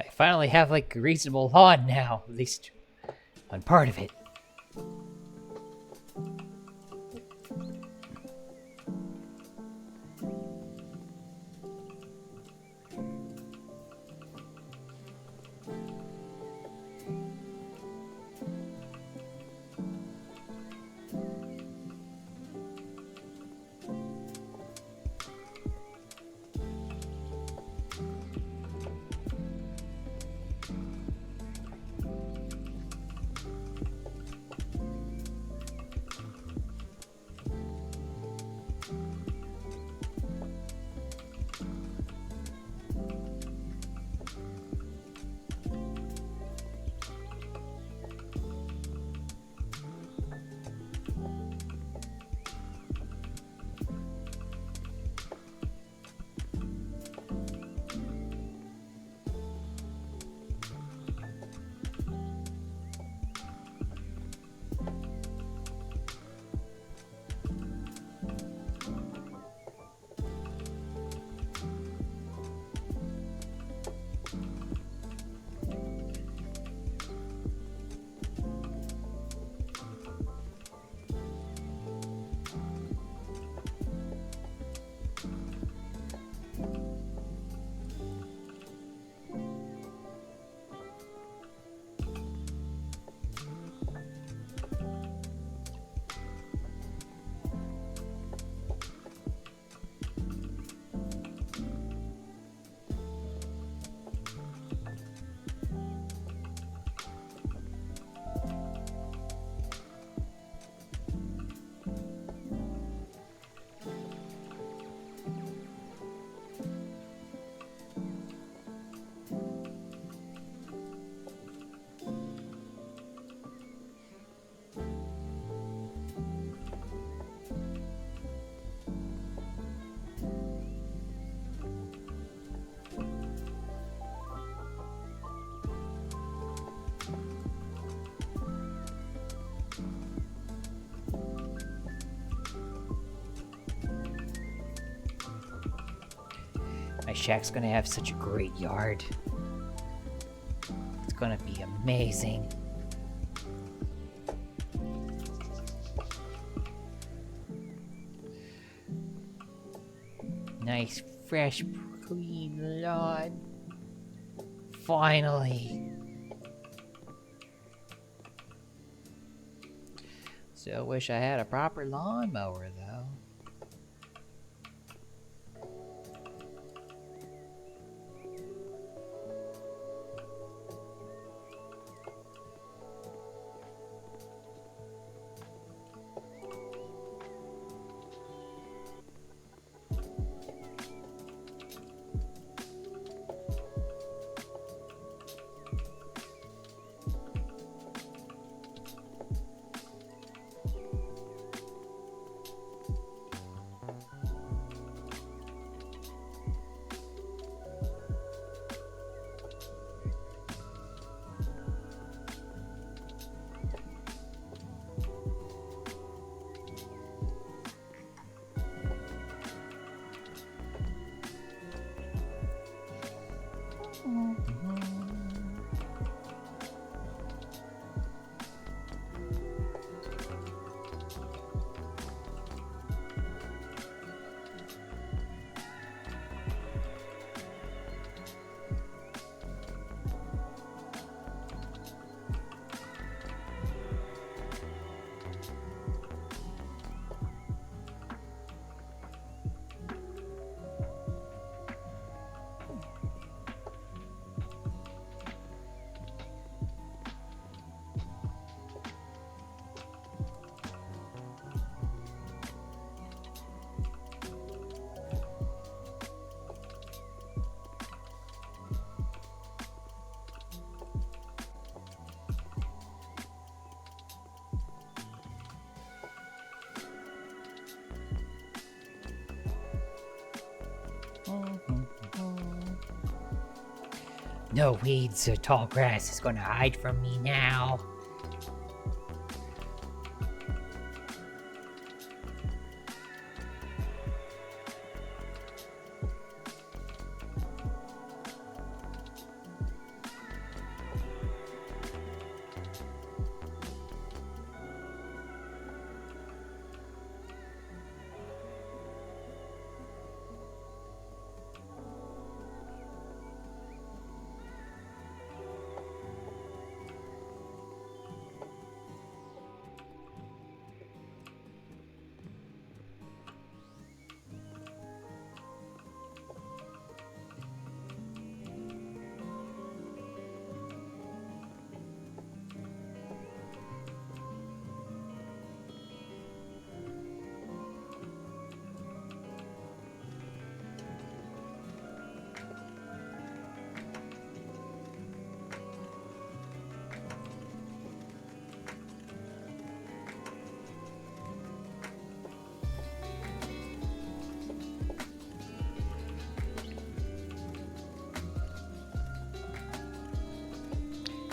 I finally have like a reasonable lawn now, at least on part of it. shack's gonna have such a great yard. It's gonna be amazing. Nice, fresh, clean lawn. Finally. Still wish I had a proper lawnmower, though. No weeds or tall grass is gonna hide from me now.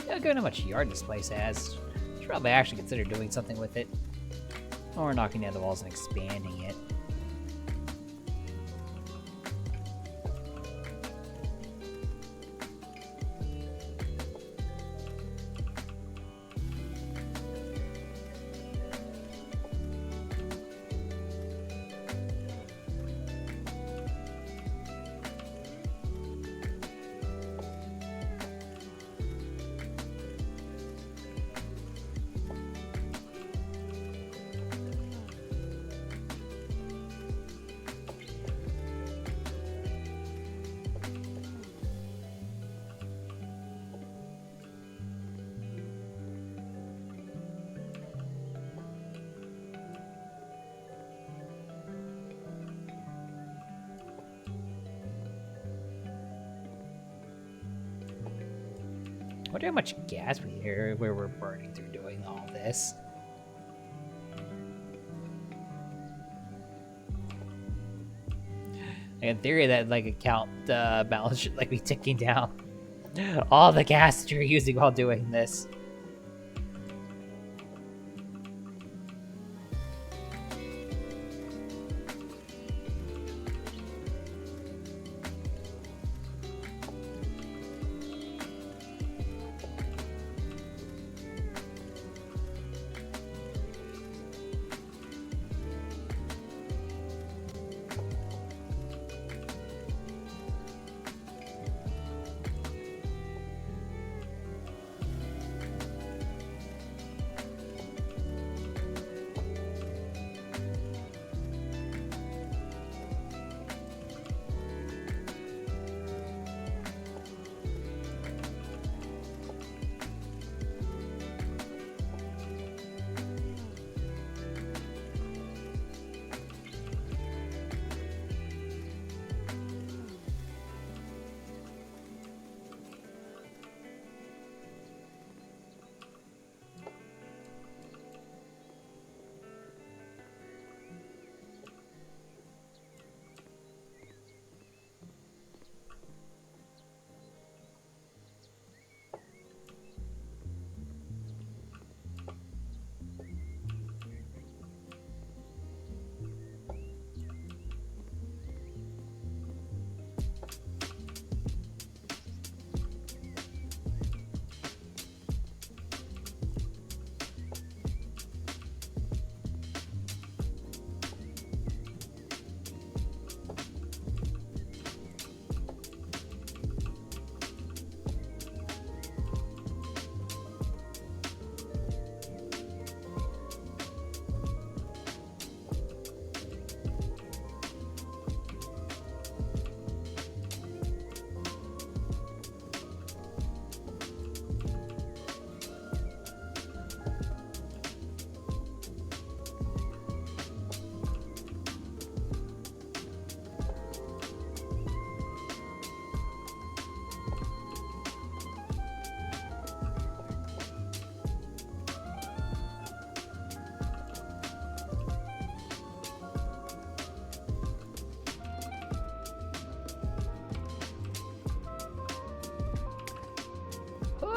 Yeah, given how much yard this place has, should probably actually consider doing something with it. Or knocking down the walls and expanding it. I wonder how much gas we're burning through doing all this. In theory, that like account balance should like be ticking down. All the gas that you're using while doing this.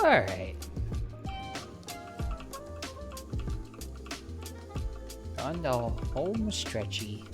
Alright. On the home stretchy.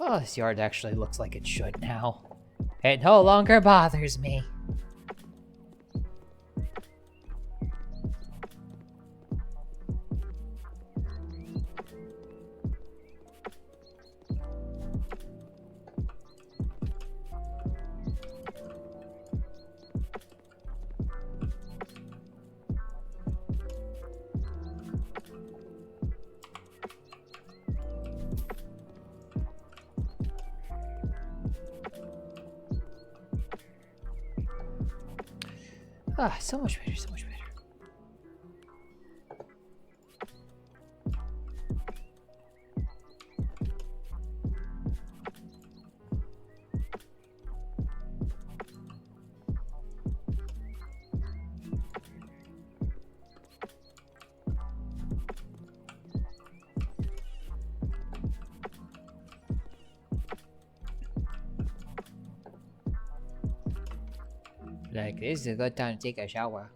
Oh, this yard actually looks like it should now. It no longer bothers me. Ah, so much better, so much better. Like, this is a good time to take a shower.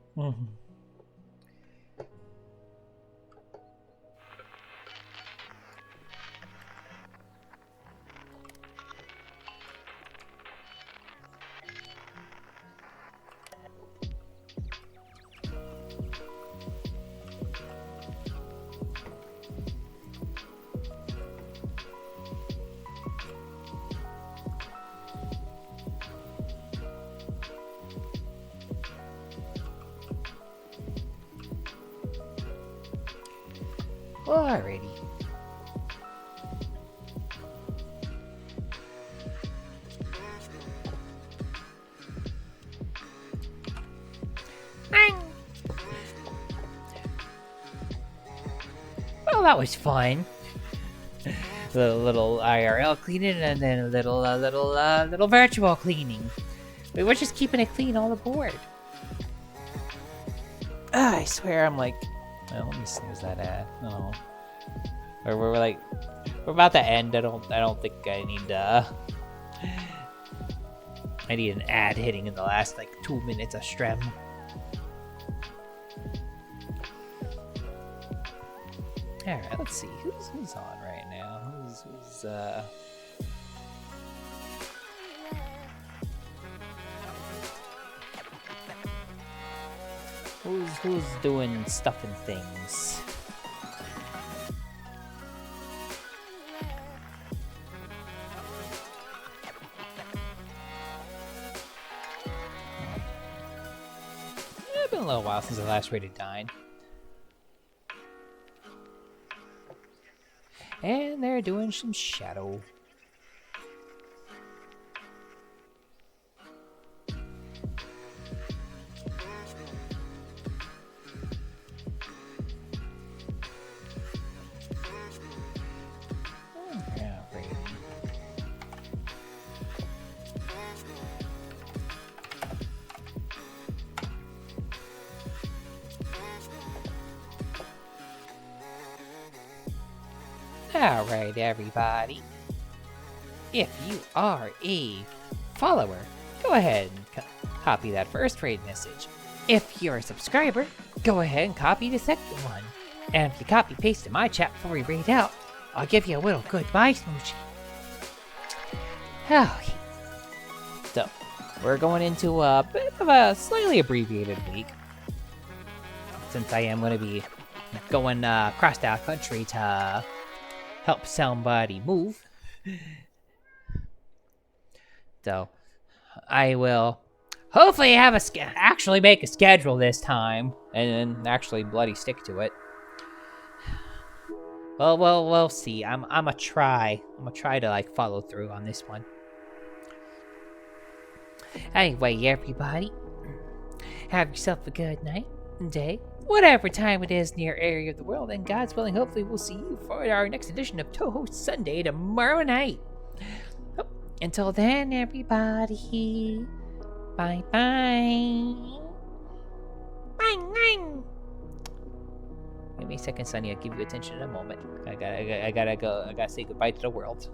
Alrighty. Well, that was fun. Little IRL cleaning and then a little virtual cleaning. We're just keeping it clean all aboard. I swear I'm like, well, let me snooze that ad. Oh, or we're about to end. I don't think I need an ad hitting in the last like 2 minutes of stream. All right, let's see who's on right now. Who's doing stuff and things? It's been a little while since I last rated Dine. And they're doing some shadow. Alright, everybody. If you are a follower, go ahead and copy that first raid message. If you're a subscriber, go ahead and copy the second one. And if you copy paste in my chat before we raid out, I'll give you a little goodbye smoochie. Okay. So, we're going into a bit of a slightly abbreviated week, since I am going to be going across the country to help somebody move. So, I will hopefully have actually make a schedule this time, and then actually bloody stick to it. Well, we'll see. I'm a try. I'm gonna try to like follow through on this one. Anyway, everybody, have yourself a good night, day, whatever time it is in your area of the world, and God's willing, hopefully we'll see you for our next edition of Toho Sunday tomorrow night. Oh, until then, everybody, bye bye. Bye. Give me a second, Sonny. I'll give you attention in a moment. I gotta go. I gotta say goodbye to the world.